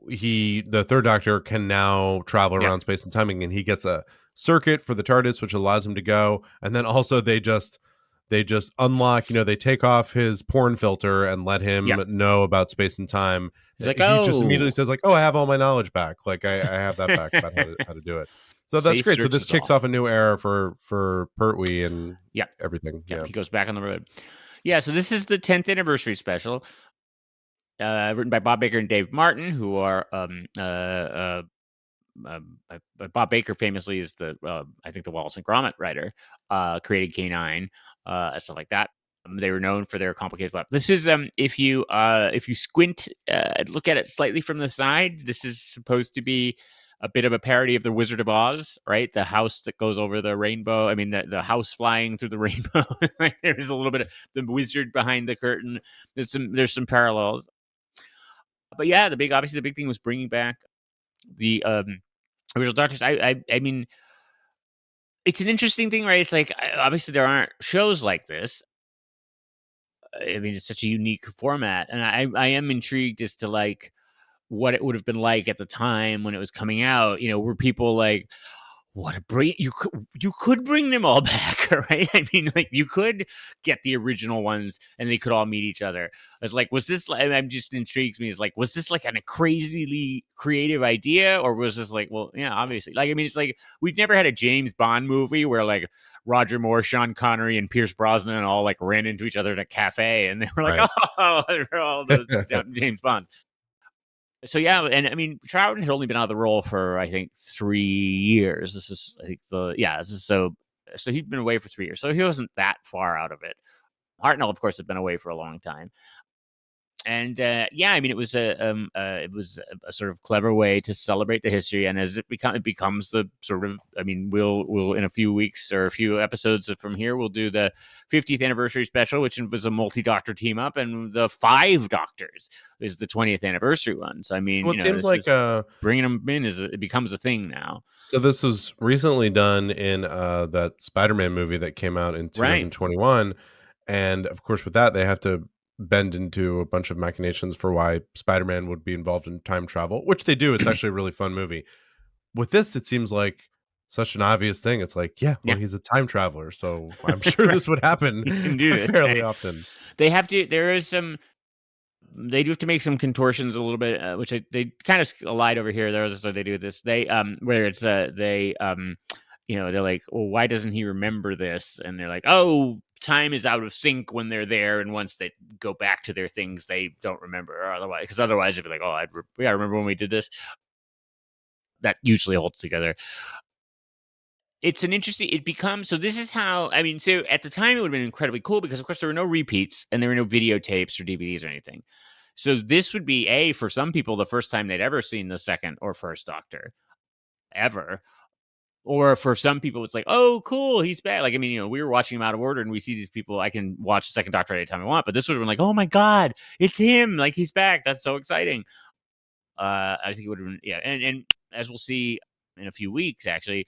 the third Doctor can now travel around space and timing, and he gets a circuit for the TARDIS, which allows him to go. And then also they just unlock, they take off his porn filter and let him know about space and time. He's like, he just immediately says, like, "Oh, I have all my knowledge back. Like, I have that back about how to do it." So that's great. So this kicks off a new era for Pertwee and everything. Yeah, he goes back on the road. Yeah, so this is the 10th anniversary special. Written by Bob Baker and Dave Martin, who are Bob Baker famously is I think the Wallace and Gromit writer, created K9, stuff like that. They were known for their complicated plot. This is if you squint, look at it slightly from the side, this is supposed to be a bit of a parody of the Wizard of Oz, right? The house that goes over the rainbow. I mean, the house flying through the rainbow. There's a little bit of the wizard behind the curtain. There's some parallels. But yeah, the big thing was bringing back the original Doctors. I mean, it's an interesting thing, right? It's like obviously there aren't shows like this. I mean, it's such a unique format, and I am intrigued as to like what it would have been like at the time when it was coming out. You know, were people like, what a brilliant, you could bring them all back, right? I mean, like you could get the original ones and they could all meet each other. I was like, was this like, I'm just intrigues me, is like, was this like a crazily creative idea, or was this like, well, yeah, obviously, like, I mean, it's like we've never had a James Bond movie where like Roger Moore, Sean Connery, and Pierce Brosnan all like ran into each other in a cafe and they were like, Right. oh, they're all the James Bonds. So yeah, and I mean, Troughton had only been out of the role for I think 3 years. This is I think this is so he'd been away for 3 years, so he wasn't that far out of it. Hartnell, of course, had been away for a long time. And yeah, I mean, it was a sort of clever way to celebrate the history, and as it becomes the sort of, I mean, we'll in a few weeks or a few episodes from here, we'll do the 50th anniversary special, which was a multi-doctor team up, and the 5 doctors is the 20th anniversary one. So I mean, Well, it seems like bringing them in it becomes a thing now. So this was recently done in that Spider-Man movie that came out in 2021, and of course, with that, they have to bend into a bunch of machinations for why Spider-Man would be involved in time travel, which they do. It's actually a really fun movie. With this, it seems like such an obvious thing. It's like, yeah, well, he's a time traveler, so I'm sure this would happen fairly often. They have to. There is some. They do have to make some contortions a little bit, which they kind of lied over here. There's so they do this. They where it's you know, they're like, well, why doesn't he remember this? And they're like, oh, time is out of sync when they're there, and once they go back to their things, they don't remember. Or otherwise, it'd be like, oh, I remember when we did this. That usually holds together. It's an interesting. It becomes so. This is how I mean. So at the time, it would have been incredibly cool because, of course, there were no repeats and there were no videotapes or DVDs or anything. So this would be for some people the first time they'd ever seen the second or first Doctor, ever. Or for some people, it's like, oh, cool, he's back. Like, I mean, you know, we were watching him out of order, and we see these people. I can watch the second Doctor anytime I want, but this would have been like, oh my god, it's him! Like, he's back. That's so exciting. I think it would have been, yeah. And as we'll see in a few weeks, actually,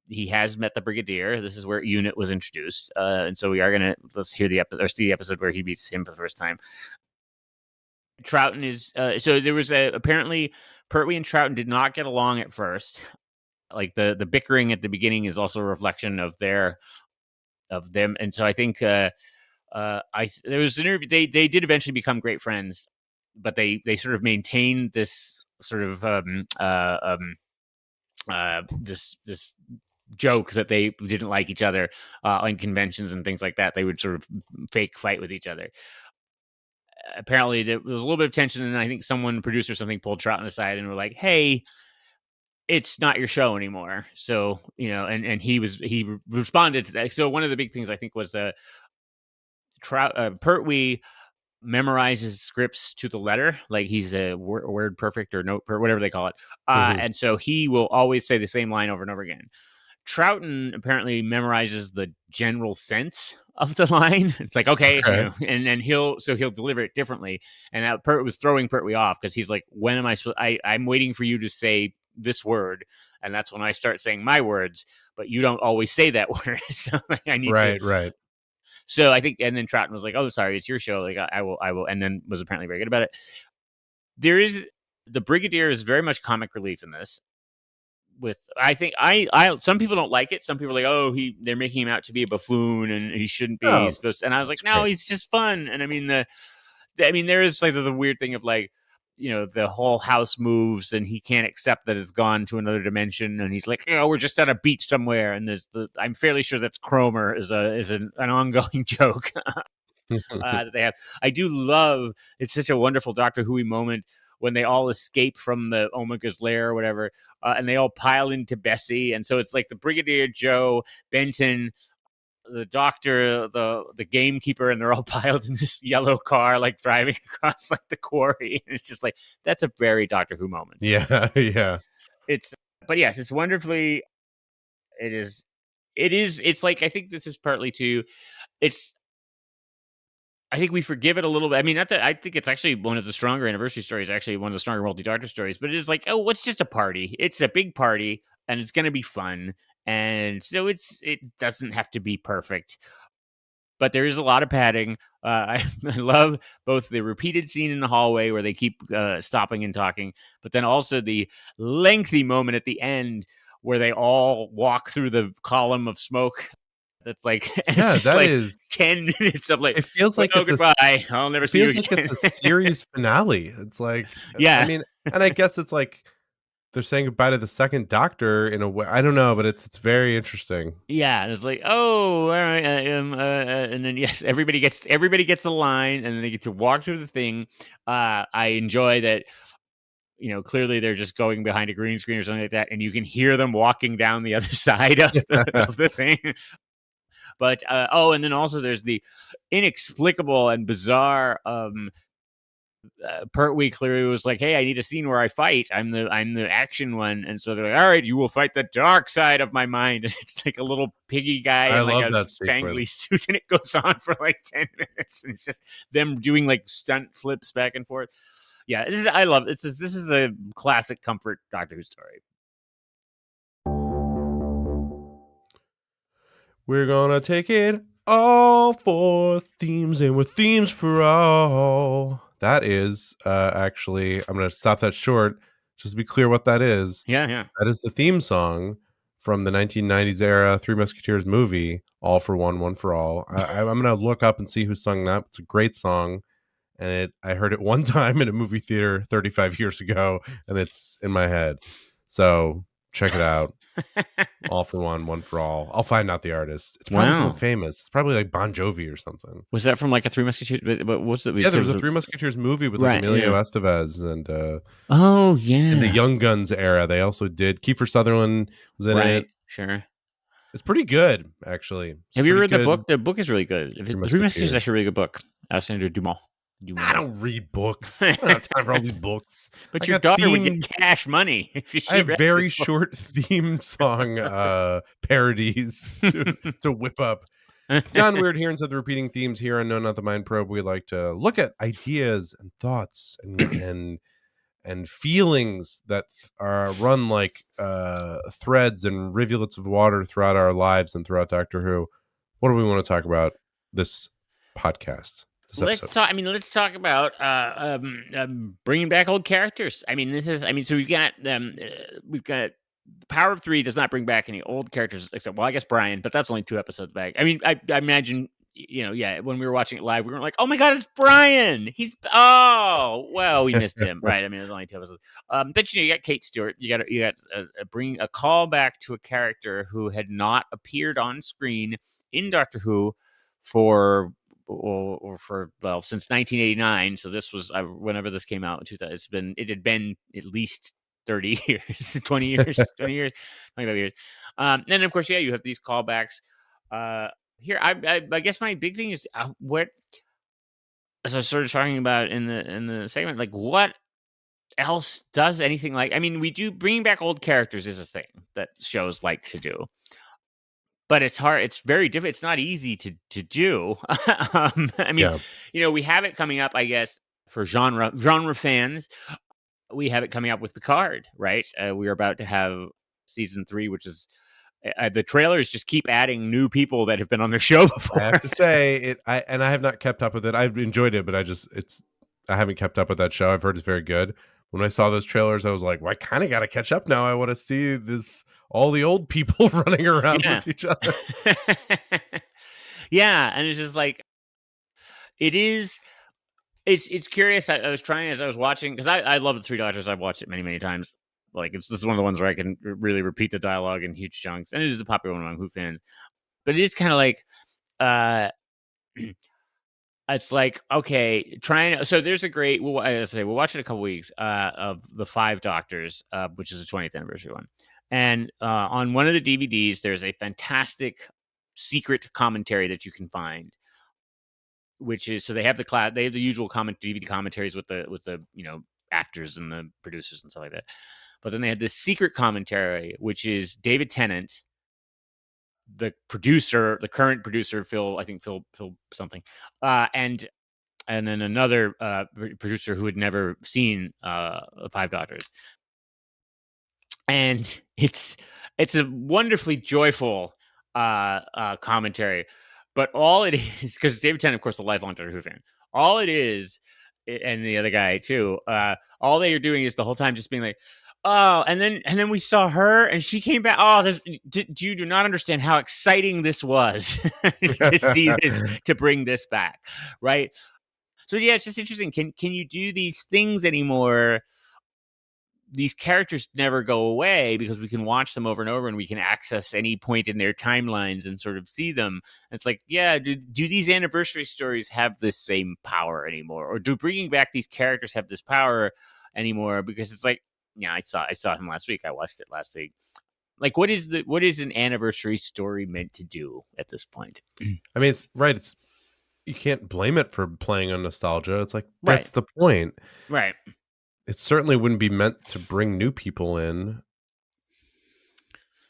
he has met the Brigadier. This is where Unit was introduced, and so we are gonna see the episode where he meets him for the first time. Troughton is so there was apparently Pertwee and Troughton did not get along at first. Like the bickering at the beginning is also a reflection of them, and so I think there was an interview. They did eventually become great friends, but they sort of maintained this sort of this joke that they didn't like each other on conventions and things like that. They would sort of fake fight with each other. Apparently, there was a little bit of tension, and I think someone, producer or something, pulled Troughton aside and were like, "Hey, it's not your show anymore." So, you know, and he responded to that. So one of the big things I think was Pertwee memorizes scripts to the letter, like he's a word perfect or note whatever they call it, and so he will always say the same line over and over again. Troughton apparently memorizes the general sense of the line. It's like, okay, you know, and then he'll deliver it differently. And that was throwing Pertwee off because he's like, when am I supposed? I'm waiting for you to say this word, and that's when I start saying my words. But you don't always say that word, so like, I need to. Right. So I think, and then Troughton was like, "Oh, sorry, it's your show. Like I will," and then was apparently very good about it. There is the Brigadier is very much comic relief in this. With I think some people don't like it. Some people are like, oh, they're making him out to be a buffoon and he shouldn't be supposed to. And I was like, no, he's just fun. And I mean there is like the weird thing of like, you know, the whole house moves and he can't accept that it's gone to another dimension, and he's like, we're just at a beach somewhere, and I'm fairly sure that's Cromer is an ongoing joke that they have. I do love, it's such a wonderful Doctor Who moment when they all escape from the Omega's lair or whatever, and they all pile into Bessie, and so it's like the Brigadier, Joe, Benton, the Doctor, the gamekeeper, and they're all piled in this yellow car, like driving across like the quarry. And it's just like, that's a very Doctor Who moment. Yeah. But yes, it's wonderfully. It is. It's like, I think this is partly too. I think we forgive it a little bit. I mean, not that I think it's actually one of the stronger anniversary stories, actually one of the stronger multi-Doctor stories, but it is like, oh, what's just a party? It's a big party and it's going to be fun. and so it doesn't have to be perfect. But there is a lot of padding. I love both the repeated scene in the hallway where they keep stopping and talking, but then also the lengthy moment at the end where they all walk through the column of smoke. That's like Yeah, it's just that like is 10 minutes of like, it feels like well, it's a goodbye. I'll never it see you feels like it's again. a series finale. It's like, I Yeah. mean, and I guess it's like they're saying goodbye to the second Doctor in a way. I don't know, but it's very interesting. Yeah, it's like, oh, all right, and then yes, everybody gets a line, and then they get to walk through the thing. I enjoy that. Clearly they're just going behind a green screen or something like that, and you can hear them walking down the other side of the thing. But and then also there's the inexplicable and bizarre Pertwee clearly was like, "Hey, I need a scene where I fight. I'm the action one," and so they're like, "All right, you will fight the dark side of my mind." And it's like a little piggy guy I in like love a that spangly sequence. suit, and it goes on for like 10 minutes, and it's just them doing like stunt flips back and forth. Yeah, I love this. This is a classic comfort Doctor Who story. We're gonna take it all for themes, and with themes for all. That is actually, I'm gonna stop that short just to be clear what that is. Yeah. That is the theme song from the 1990s era Three Musketeers movie, All for One, One for All. I'm gonna look up and see who sung that. It's a great song, and I heard it one time in a movie theater 35 years ago, and it's in my head. So check it out. All for One, One for All. I'll find out the artist. It's probably someone Wow. famous. It's probably like Bon Jovi or something. Was that from like a Three Musketeers? But what's it? Yeah, there was a Three Musketeers movie with like Right, Emilio yeah. Estevez and Oh yeah, in the Young Guns era. They also did Kiefer Sutherland was in right, it. sure. It's pretty good, actually. It's Have you pretty read the good. book? The book is really good. Three The Three Musketeers is Musketeers. actually a really good book. Alexander Dumas. I don't read books. I don't have time for all these books. But I your got daughter would theme. get cash money if she I have read very this book. short theme song parodies to whip up. John, we're adherents of the repeating themes here on No Not the Mind Probe. We like to look at ideas and thoughts and feelings that run like threads and rivulets of water throughout our lives and throughout Doctor Who. What do we want to talk about this podcast? Let's talk. Let's talk about bringing back old characters. So we've got Power of Three does not bring back any old characters except, well, I guess Brian, but that's only 2 episodes back. I imagine, when we were watching it live, we were like, "Oh my god, it's Brian! We missed him." Right? There's only 2 episodes. But you got Kate Stewart. You got bring a call back to a character who had not appeared on screen in Doctor Who for since 1989. So this was whenever this came out in 2000. It had been at least 30 years, 20 years, 25 years. And of course, you have these callbacks. Here, I guess my big thing is what, as I was sort of talking about in the segment, like what else does anything like? We do bringing back old characters is a thing that shows like to do. But it's hard. It's very difficult. It's not easy to do. We have it coming up, I guess, for genre fans. We have it coming up with Picard, right? We are about to have season 3, which is the trailers just keep adding new people that have been on the show before. I have to say it. I have not kept up with it. I've enjoyed it, but I haven't kept up with that show. I've heard it's very good. When I saw those trailers, I was like, well, I kind of got to catch up now. I want to see all the old people running around with each other. Yeah, and it's just like it's curious. I was trying as I was watching, because I love the Three Doctors. I've watched it many times. Like this is one of the ones where I can really repeat the dialogue in huge chunks, and it is a popular one among Who fans. But it is kind of like it's like, okay, so there's a great, we'll watch it in a couple weeks of the 5 Doctors, which is the 20th anniversary one. And on one of the DVDs, there's a fantastic secret commentary that you can find, which is, so they have the usual DVD commentaries with the actors and the producers and stuff like that. But then they had this secret commentary, which is David Tennant, the current producer, Phil something, and then another producer who had never seen 5 Doctors. and it's a wonderfully joyful commentary. But all it is, because David Tennant, of course, a lifelong Doctor Who fan, all it is, and the other guy too, all they are doing is the whole time just being like, oh, and then we saw her, and she came back. Oh, you do not understand how exciting this was to see this, to bring this back, right? So yeah, it's just interesting. Can you do these things anymore? These characters never go away because we can watch them over and over, and we can access any point in their timelines and sort of see them. It's like, yeah, do these anniversary stories have this same power anymore, or do bringing back these characters have this power anymore? Because it's like, yeah, I saw him last week. I watched it last week. Like, what is an anniversary story meant to do at this point? I mean, it's right. It's, you can't blame it for playing on nostalgia. It's like, that's the point. Right. It certainly wouldn't be meant to bring new people in.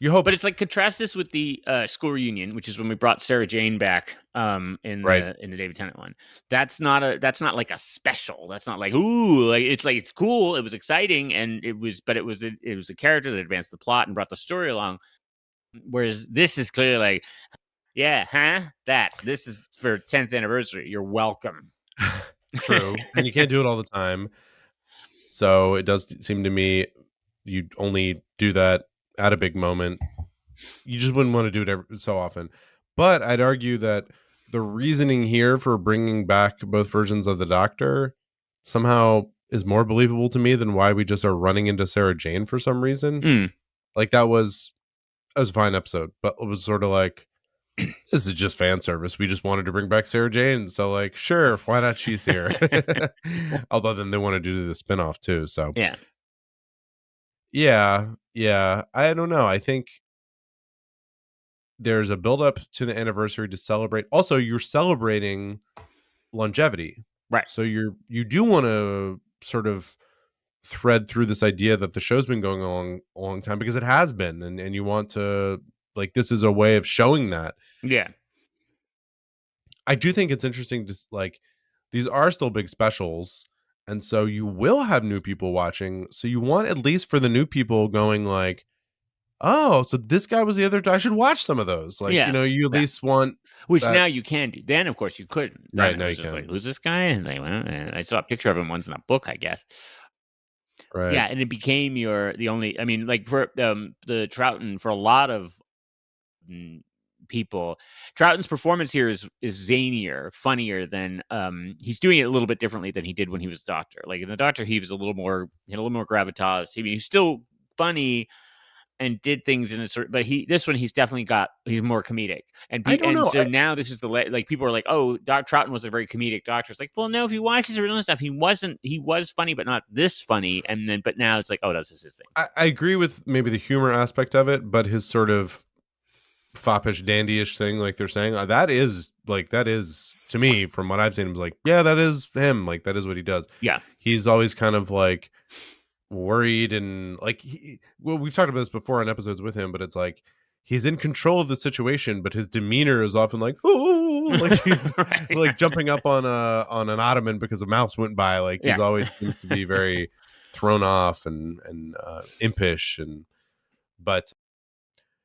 You hope, but it's like, contrast this with the school reunion, which is when we brought Sarah Jane back in the David Tennant one. That's not like a special. That's not like, ooh, like it's cool. It was exciting, and it was a character that advanced the plot and brought the story along. Whereas this is clearly like, yeah, this is for 10th anniversary. You're welcome. True, and you can't do it all the time. So it does seem to me you only do that at a big moment. You just wouldn't want to do it so often. But I'd argue that the reasoning here for bringing back both versions of the Doctor somehow is more believable to me than why we just are running into Sarah Jane for some reason. Like, that was a fine episode, but it was sort of like, this is just fan service. We just wanted to bring back Sarah Jane, so like, sure, why not? She's here. Although then they want to do the spinoff too. So yeah. I don't know. I think there's a build up to the anniversary to celebrate. Also, you're celebrating longevity, right? So you do want to sort of thread through this idea that the show's been going on a long time, because it has been, and you want to, like, this is a way of showing that. Yeah. I do think it's interesting to, like, these are still big specials, and so you will have new people watching. So you want, at least for the new people, going like, oh, so this guy was the other. I should watch some of those. Like, you at least want, which now you can do. Then, of course, you couldn't. Right now, you can. Like, who's this guy? And like, well, and I saw a picture of him once in a book, I guess. Right. Yeah, and it became the only. I mean, like, for the Troughton, for a lot of people, Troughton's performance here is zanier, funnier than he's doing it a little bit differently than he did when he was Doctor. Like, in the Doctor, he was a little more gravitas. I mean, he's still funny and did things in a sort, but this one he's more comedic. And I don't know. So now this is like, people are like, oh, Troughton was a very comedic Doctor. It's like, well, no, if you watch his original stuff, he was funny, but not this funny. And then, but now it's like, oh, that's his thing. I agree with maybe the humor aspect of it, but his sort of foppish, dandyish thing, like they're saying, that is to me, from what I've seen, like, yeah, that is him. Like, that is what he does. Yeah, he's always kind of like worried, and like, we've talked about this before on episodes with him, but it's like he's in control of the situation, but his demeanor is often like, oh, like he's right, like jumping up on an ottoman because a mouse went by. Like, he's always seems to be very thrown off and impish, but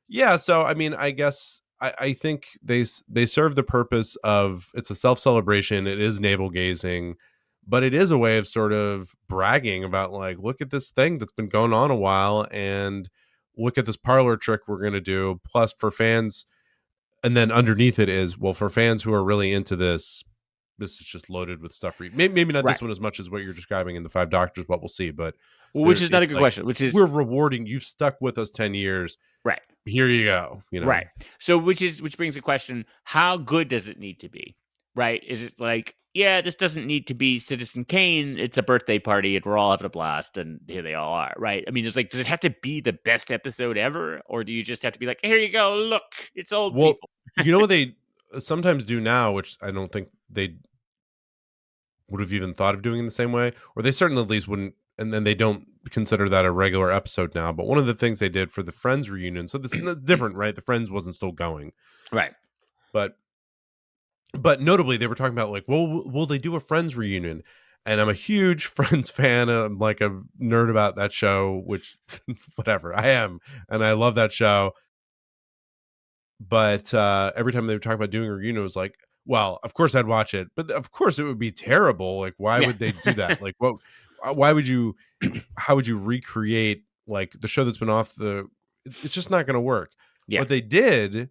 yeah. So I mean, I guess I think they serve the purpose of, it's a self-celebration, it is navel gazing, but it is a way of sort of bragging about, like, look at this thing that's been going on a while, and look at this parlor trick we're going to do. Plus, for fans, and then underneath it is, well, for fans who are really into this is just loaded with stuff for you. Maybe not this one as much as what you're describing in the Five Doctors, but we'll see. But which is not a good question. Which is, we're rewarding you. Stuck with us 10 years, right? Here you go. Right. So which brings the question: how good does it need to be? Right? Is it like, yeah, this doesn't need to be Citizen Kane. It's a birthday party and we're all having a blast, and here they all are, right? I mean, it's like, does it have to be the best episode ever, or do you just have to be like, here you go, look, it's old people? You know what they sometimes do now, which I don't think they would have even thought of doing in the same way, or they certainly at least wouldn't, and then they don't consider that a regular episode now. But one of the things they did for the Friends reunion, so this is different, right? The Friends wasn't still going, right? But notably, they were talking about, like, well, will they do a Friends reunion? And I'm a huge Friends fan. I'm like a nerd about that show, which whatever I am. And I love that show. But every time they would talk about doing a reunion, it was like, well, of course I'd watch it, but of course it would be terrible. Like, why would they do that? Like, what? Why would you? How would you recreate like the show that's been off the? It's just not going to work. Yeah. What they did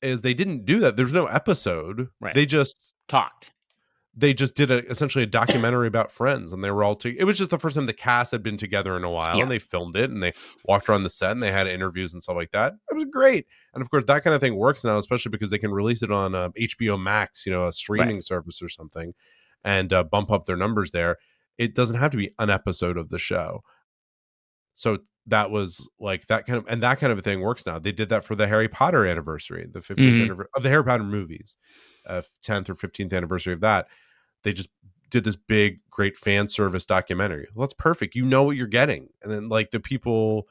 is they didn't do that. There's no episode. Right. They just talked. They just did essentially a documentary about Friends, and they were all it was just the first time the cast had been together in a while, and they filmed it, and they walked around the set, and they had interviews and stuff like that. It was great, and of course that kind of thing works now, especially because they can release it on HBO Max, a streaming service or something, and bump up their numbers there. It doesn't have to be an episode of the show. So that was like that kind of a thing works now. They did that for the Harry Potter anniversary, the 15th anniversary of the Harry Potter movies, 10th or 15th anniversary of that. They just did this big, great fan service documentary. Well, that's perfect. You know what you're getting. And then like the people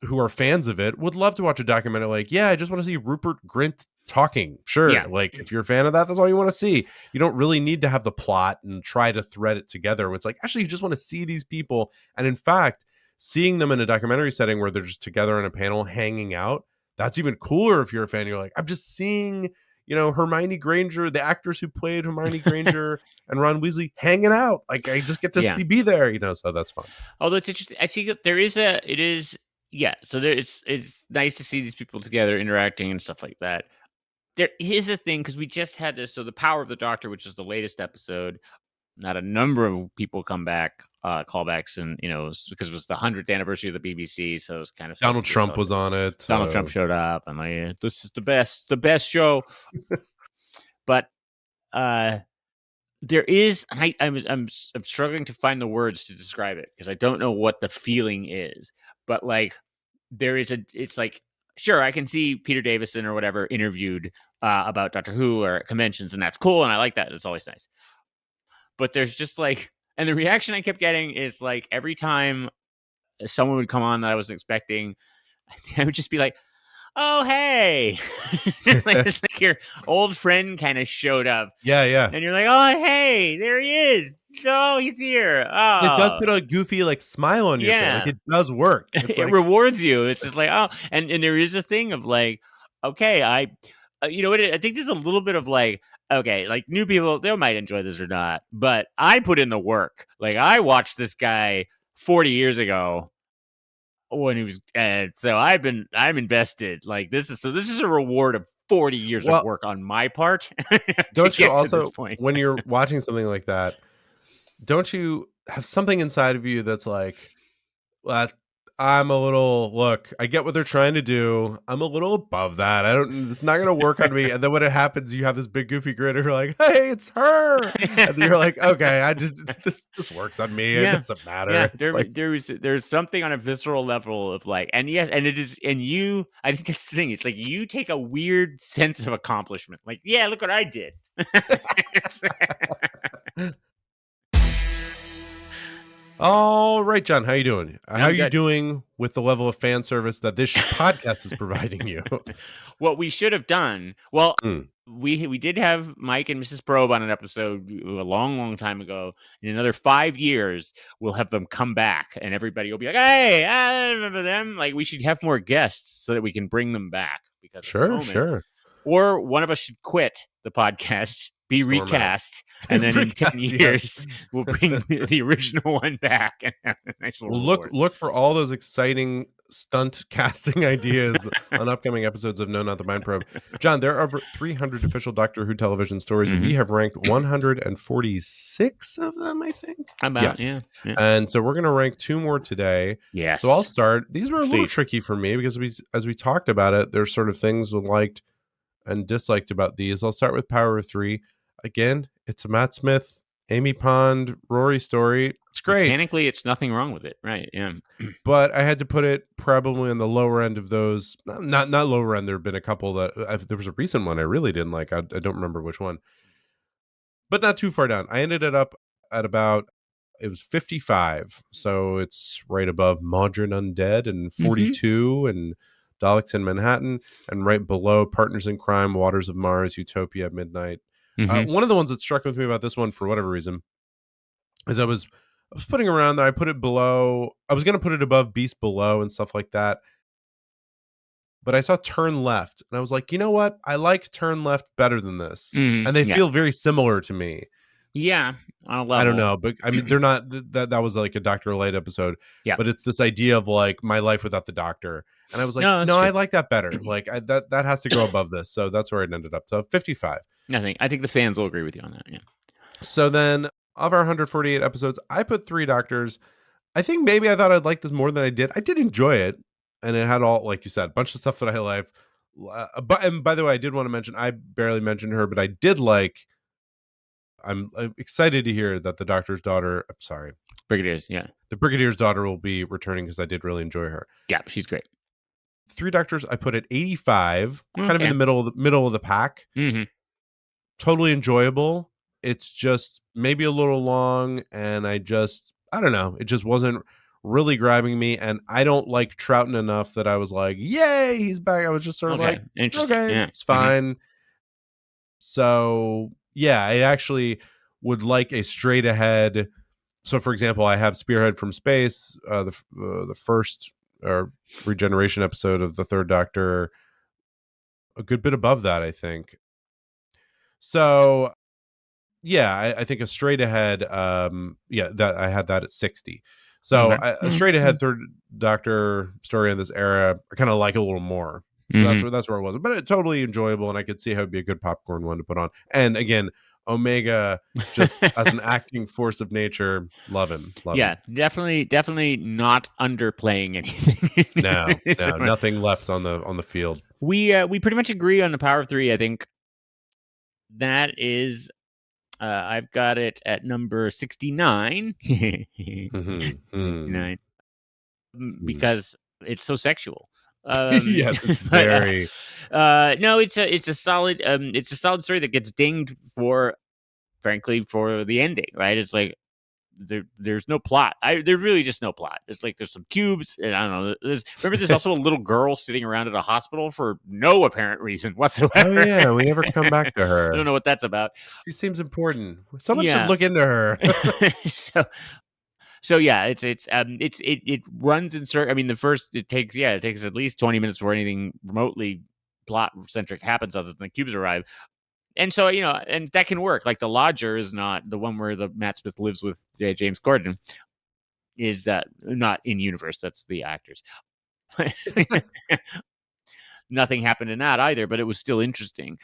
who are fans of it would love to watch a documentary like, yeah, I just want to see Rupert Grint talking. Sure. Yeah. Like if you're a fan of that, that's all you want to see. You don't really need to have the plot and try to thread it together. It's like, actually, you just want to see these people. And in fact, seeing them in a documentary setting where they're just together on a panel hanging out, that's even cooler if you're a fan. You're like, I'm just seeing, Hermione Granger, the actors who played Hermione Granger and Ron Weasley hanging out. Like I just get to be there, so that's fun. Although it's interesting, I think that so it's nice to see these people together interacting and stuff like that. There is a thing, because we just had this, so The Power of the Doctor, which is the latest episode, not a number of people come back, callbacks, and because it was the 100th anniversary of the BBC, so it was kind of Donald Trump was on it. Donald Trump showed up, and like, this is the best show. But there is, I'm struggling to find the words to describe it because I don't know what the feeling is. But like, it's like, sure, I can see Peter Davison or whatever interviewed about Doctor Who or conventions, and that's cool, and I like that. It's always nice. But there's just like, and the reaction I kept getting is like every time someone would come on that I wasn't expecting, I would just be like, oh, hey. Like, it's like your old friend kind of showed up. Yeah. And you're like, oh, hey, there he is. Oh, he's here. Oh. It does put a goofy like smile on your face. Like it does work. It's it rewards you. It's just like, oh, and there is a thing of like, okay, I think there's a little bit of like, okay, like new people, they might enjoy this or not, but I put in the work. Like I watched this guy 40 years ago when he was, so I'm invested. Like this is a reward of 40 years of work on my part. Don't you also, when you're watching something like that, don't you have something inside of you that's like, well, I get what they're trying to do. I'm a little above that. It's not going to work on me. And then when it happens, you have this big goofy grin and you're like, hey, it's her. And then you're like, okay, this works on me. It doesn't matter. Yeah, there's something on a visceral level of like, and yes, and it is, and you, I think that's the thing. It's like, you take a weird sense of accomplishment. Like, yeah, look what I did. All right, John, how you doing? How are you doing with the level of fan service that this podcast is providing you? What we should have done, we did have Mike and Mrs. Probe on an episode a long time ago. In another 5 years, we'll have them come back, and everybody will be like, hey, I remember them. Like, we should have more guests so that we can bring them back. Because sure. Or one of us should quit the podcast, be recast, and then in 10 years we'll bring the original one back and have a nice little look for all those exciting stunt casting ideas on upcoming episodes of No Not the Mind Probe. John, there are over 300 official Doctor Who television stories. We have ranked 146 of them, I think. Yeah. And so we're going to rank 2 more today. Yes. So I'll start. These were a little tricky for me because as we talked about it, there's sort of things we liked and disliked about these. I'll start with Power of 3. Again, it's a Matt Smith, Amy Pond, Rory story. It's great. Mechanically, it's nothing wrong with it, right? Yeah. But I had to put it probably on the lower end of those. Not lower end. There have been a couple that there was a recent one I really didn't like. I don't remember which one, but not too far down. I ended it up at about, it was 55, so it's right above Modern Undead and 42 and Daleks in Manhattan, and right below Partners in Crime, Waters of Mars, Utopia, Midnight. One of the ones that struck with me about this one, for whatever reason, as I was putting around there, I put it below. I was going to put it above Beast Below and stuff like that. But I saw Turn Left, and I was like, you know what? I like Turn Left better than this. And they feel very similar to me. Yeah, on a level. I don't know, but I mean, they're not. That was like a Dr. Light episode. Yeah. But it's this idea of like my life without the doctor. And I was like, no, I like that better. Like that has to go above this. So that's where it ended up. So 55. I think the fans will agree with you on that. Yeah. So then of our 148 episodes, I put 3 Doctors. I think maybe I thought I'd like this more than I did. I did enjoy it. And it had all, like you said, a bunch of stuff that I like. But and by the way, I did want to mention, I barely mentioned her, but I did like, I'm excited to hear that the doctor's daughter, I'm sorry. Brigadier's, yeah. The Brigadier's daughter will be returning because I did really enjoy her. Yeah, she's great. 3 Doctors, I put at 85, kind of in the middle of the pack. Mm-hmm. Totally enjoyable. It's just maybe a little long, and I don't know. It just wasn't really grabbing me, and I don't like Troughton enough that I was like, yay, he's back. I was just sort of like, okay, it's fine. So yeah, I actually would like a straight ahead. So for example, I have Spearhead from Space, the first regeneration episode of the 3rd Doctor, a good bit above that, I think. So yeah, I think a straight ahead, that I had that at 60. So a straight ahead 3rd Doctor story in this era, I kind of like a little more. So that's where it was. But it's totally enjoyable, and I could see how it'd be a good popcorn one to put on. And again, Omega, just as an acting force of nature, love him. Definitely not underplaying anything. No, nothing left on the field. We pretty much agree on the Power of 3. I think that is. I've got it at number 69. 69. Because it's so sexual. Yes, it's very. No, it's a solid story that gets dinged for, frankly, for the ending. Right? It's like there's no plot. There's really just no plot. It's like there's some cubes, and I don't know. There's also a little girl sitting around at a hospital for no apparent reason whatsoever. Oh yeah, we never come back to her. I don't know what that's about. She seems important. Someone should look into her. So yeah, it runs in circle. I mean, it takes at least 20 minutes before anything remotely plot centric happens, other than the cubes arrive. And so, and that can work. Like The Lodger is not the one where the Matt Smith lives with James Corden, is not in universe. That's the actors. Nothing happened in that either, but it was still interesting.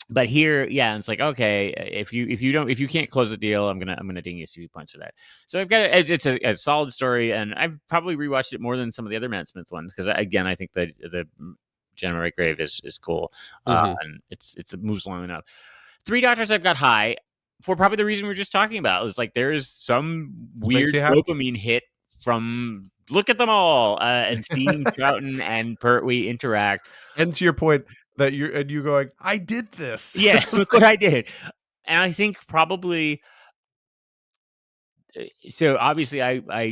But here, yeah, it's like, okay, if you can't close the deal, I'm gonna ding you a few points for that. So I've got it's a solid story, and I've probably rewatched it more than some of the other Matt Smith ones because again, I think that the Jenna Redgrave is cool, and it moves along enough. 3 Doctors I've got high for probably the reason we were just talking about. It's like there's some weird dopamine hit from look at them all and seeing Troughton and Pertwee interact. And to your point that you going, I did this. Yeah, look what I did. And I think probably. So obviously,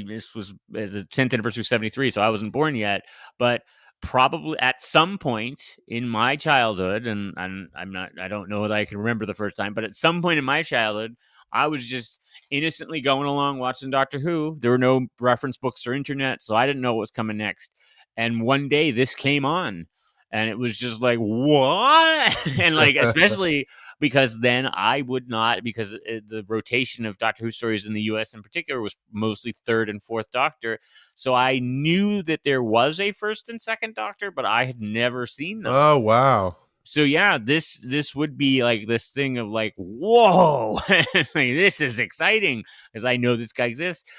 this was the 10th anniversary of 73, so I wasn't born yet, but. Probably at some point in my childhood, and I don't know that I can remember the first time, but at some point in my childhood, I was just innocently going along watching Doctor Who. There were no reference books or internet, so I didn't know what was coming next. And one day this came on, and it was just like, what? And like, especially because then I would not, because the rotation of Doctor Who stories in the US in particular was mostly 3rd and 4th Doctor. So I knew that there was a 1st and 2nd Doctor, but I had never seen them. Oh, wow. So yeah, this would be like this thing of like, whoa, like, this is exciting because I know this guy exists.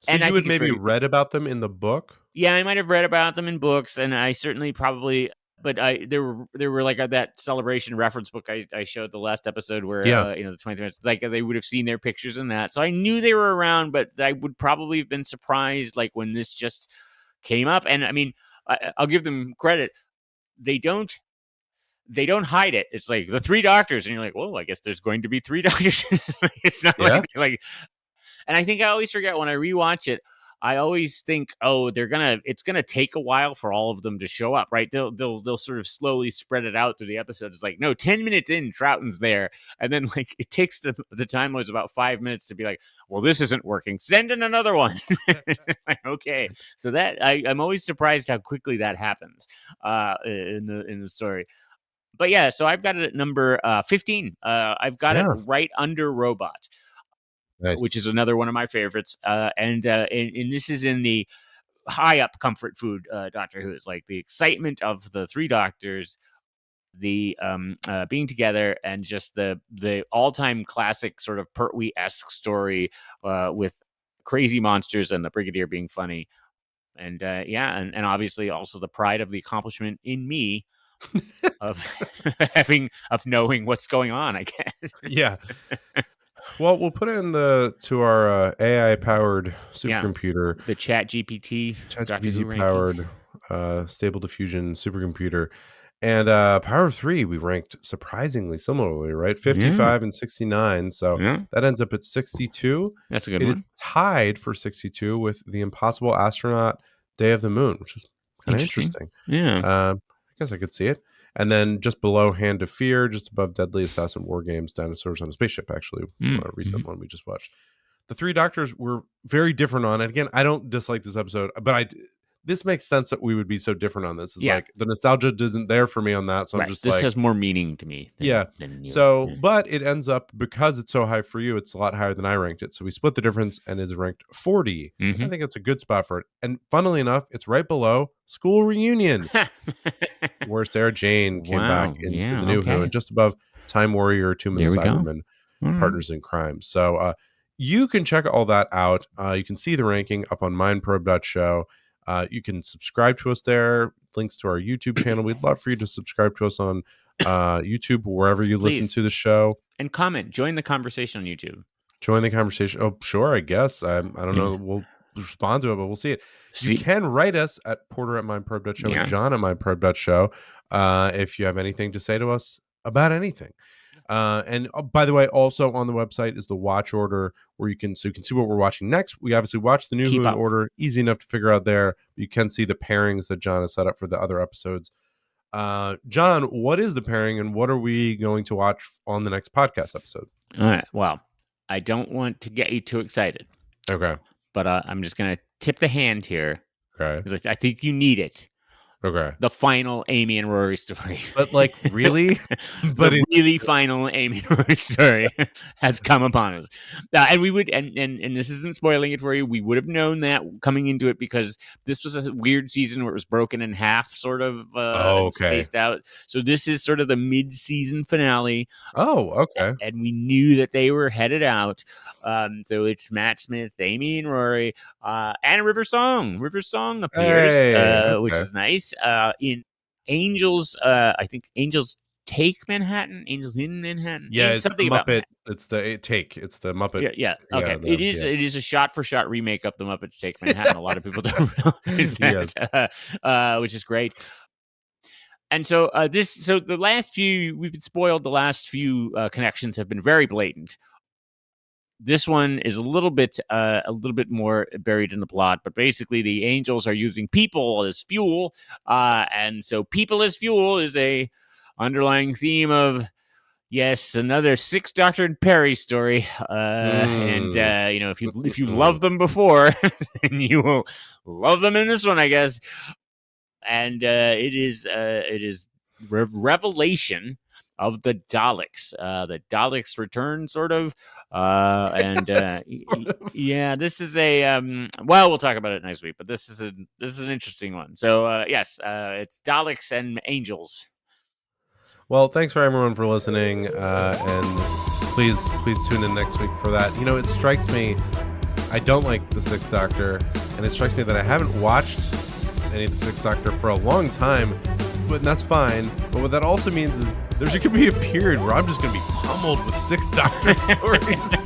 So and you would maybe read about them in the book? Yeah, I might have read about them in books, and I certainly probably, but there were like that celebration reference book I showed the last episode where the 20th, like they would have seen their pictures in that, so I knew they were around, but I would probably have been surprised like when this just came up. And I mean, I'll give them credit; they don't hide it. It's like the 3 Doctors, and you're like, well, I guess there's going to be 3 Doctors. It's not like, and I think I always forget when I rewatch it. I always think, it's gonna take a while for all of them to show up, right? They'll sort of slowly spread it out through the episode. It's like, no, 10 minutes in, Troughton's there, and then like it takes the time was about 5 minutes to be like, well, this isn't working. Send in another one. Like, okay, so that I'm always surprised how quickly that happens in the story. But yeah, so I've got it at number 15. I've got it right under Robot. Nice. Which is another one of my favorites. And this is in the high up comfort food Doctor Who. It's like the excitement of the three doctors, the being together, and just the all-time classic sort of Pertwee-esque story with crazy monsters and the Brigadier being funny. And and obviously also the pride of the accomplishment in me of knowing what's going on, I guess. Yeah. Well, we'll put it in to our AI powered supercomputer, the ChatGPT powered Stable Diffusion supercomputer, and Power of 3 we ranked surprisingly similarly, right? 55 and 69, so that ends up at 62. That's a good one. It is tied for 62 with The Impossible Astronaut: Day of the Moon, which is kind of interesting. Yeah, I guess I could see it. And then just below Hand of Fear, just above Deadly Assassin War Games, Dinosaurs on a Spaceship, actually, a recent one we just watched. The Three Doctors were very different on it. Again, I don't dislike this episode, but this makes sense that we would be so different on this. It's like the nostalgia isn't there for me on that, so I'm just this has more meaning to me. Than you. So, but it ends up, because it's so high for you, it's a lot higher than I ranked it. So we split the difference, and it's ranked 40. I think it's a good spot for it. And funnily enough, it's right below School Reunion, where Sarah Jane came back into the NuWho, and just above Time Warrior, Tomb of the Cybermen, Partners in Crime. So you can check all that out. You can see the ranking up on mindprobe.show. You can subscribe to us there. Links to our YouTube channel. We'd love for you to subscribe to us on YouTube, wherever you listen to the show. And comment. Join the conversation on YouTube. Join the conversation. Oh, sure, I guess. I don't know. We'll respond to it, but we'll see it. You can write us at porter@mindprobe.show and john@mindprobe.show if you have anything to say to us about anything. And by the way, also on the website is the watch order, where you can see what we're watching next. We obviously watch the NuWho in order, easy enough to figure out there. You can see the pairings that John has set up for the other episodes. John, what is the pairing, and what are we going to watch on the next podcast episode? All right. Well, I don't want to get you too excited. Okay. But I'm just going to tip the hand here. Okay. Because I think you need it. Okay. The final Amy and Rory story. But like, really? But the really final Amy and Rory story has come upon us. And we would, and this isn't spoiling it for you, we would have known that coming into it, because this was a weird season where it was broken in half, sort of spaced out. So this is sort of the mid-season finale. Oh, okay. And we knew that they were headed out. So it's Matt Smith, Amy and Rory, and River Song. River Song appears, which is nice. In Angels, I think Angels Take Manhattan, Angels in Manhattan. Yeah, it's something the Muppet. About it's the Take. It's the Muppet. Yeah. Okay. It is a shot-for-shot remake of the Muppets Take Manhattan. A lot of people don't realize that, which is great. And so the last few, we've been spoiled. The last few connections have been very blatant. This one is a little bit more buried in the plot, but basically the Angels are using people as fuel, and so people as fuel is a underlying theme of another Sixth Doctor and Perry story, and if you love them before, then you will love them in this one, I guess. And it is revelation of the Daleks. The Daleks return, sort of. This is a we'll talk about it next week, but this is an interesting one. So it's Daleks and Angels. Well, thanks for everyone for listening, and please tune in next week for that. It strikes me, I don't like the Sixth Doctor, and it strikes me that I haven't watched any of the Sixth Doctor for a long time, but that's fine. But what that also means is there's going to be a period where I'm just going to be pummeled with Sixth Doctor stories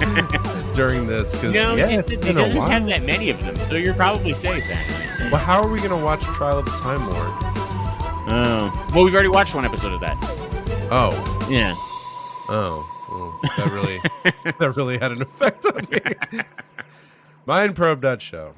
during this. Because it doesn't have that many of them, so you're probably safe then. Well, how are we going to watch Trial of the Time Lord? Oh, well, we've already watched one episode of that. Oh, yeah. Oh, well, that really had an effect on me. Mindprobe.show.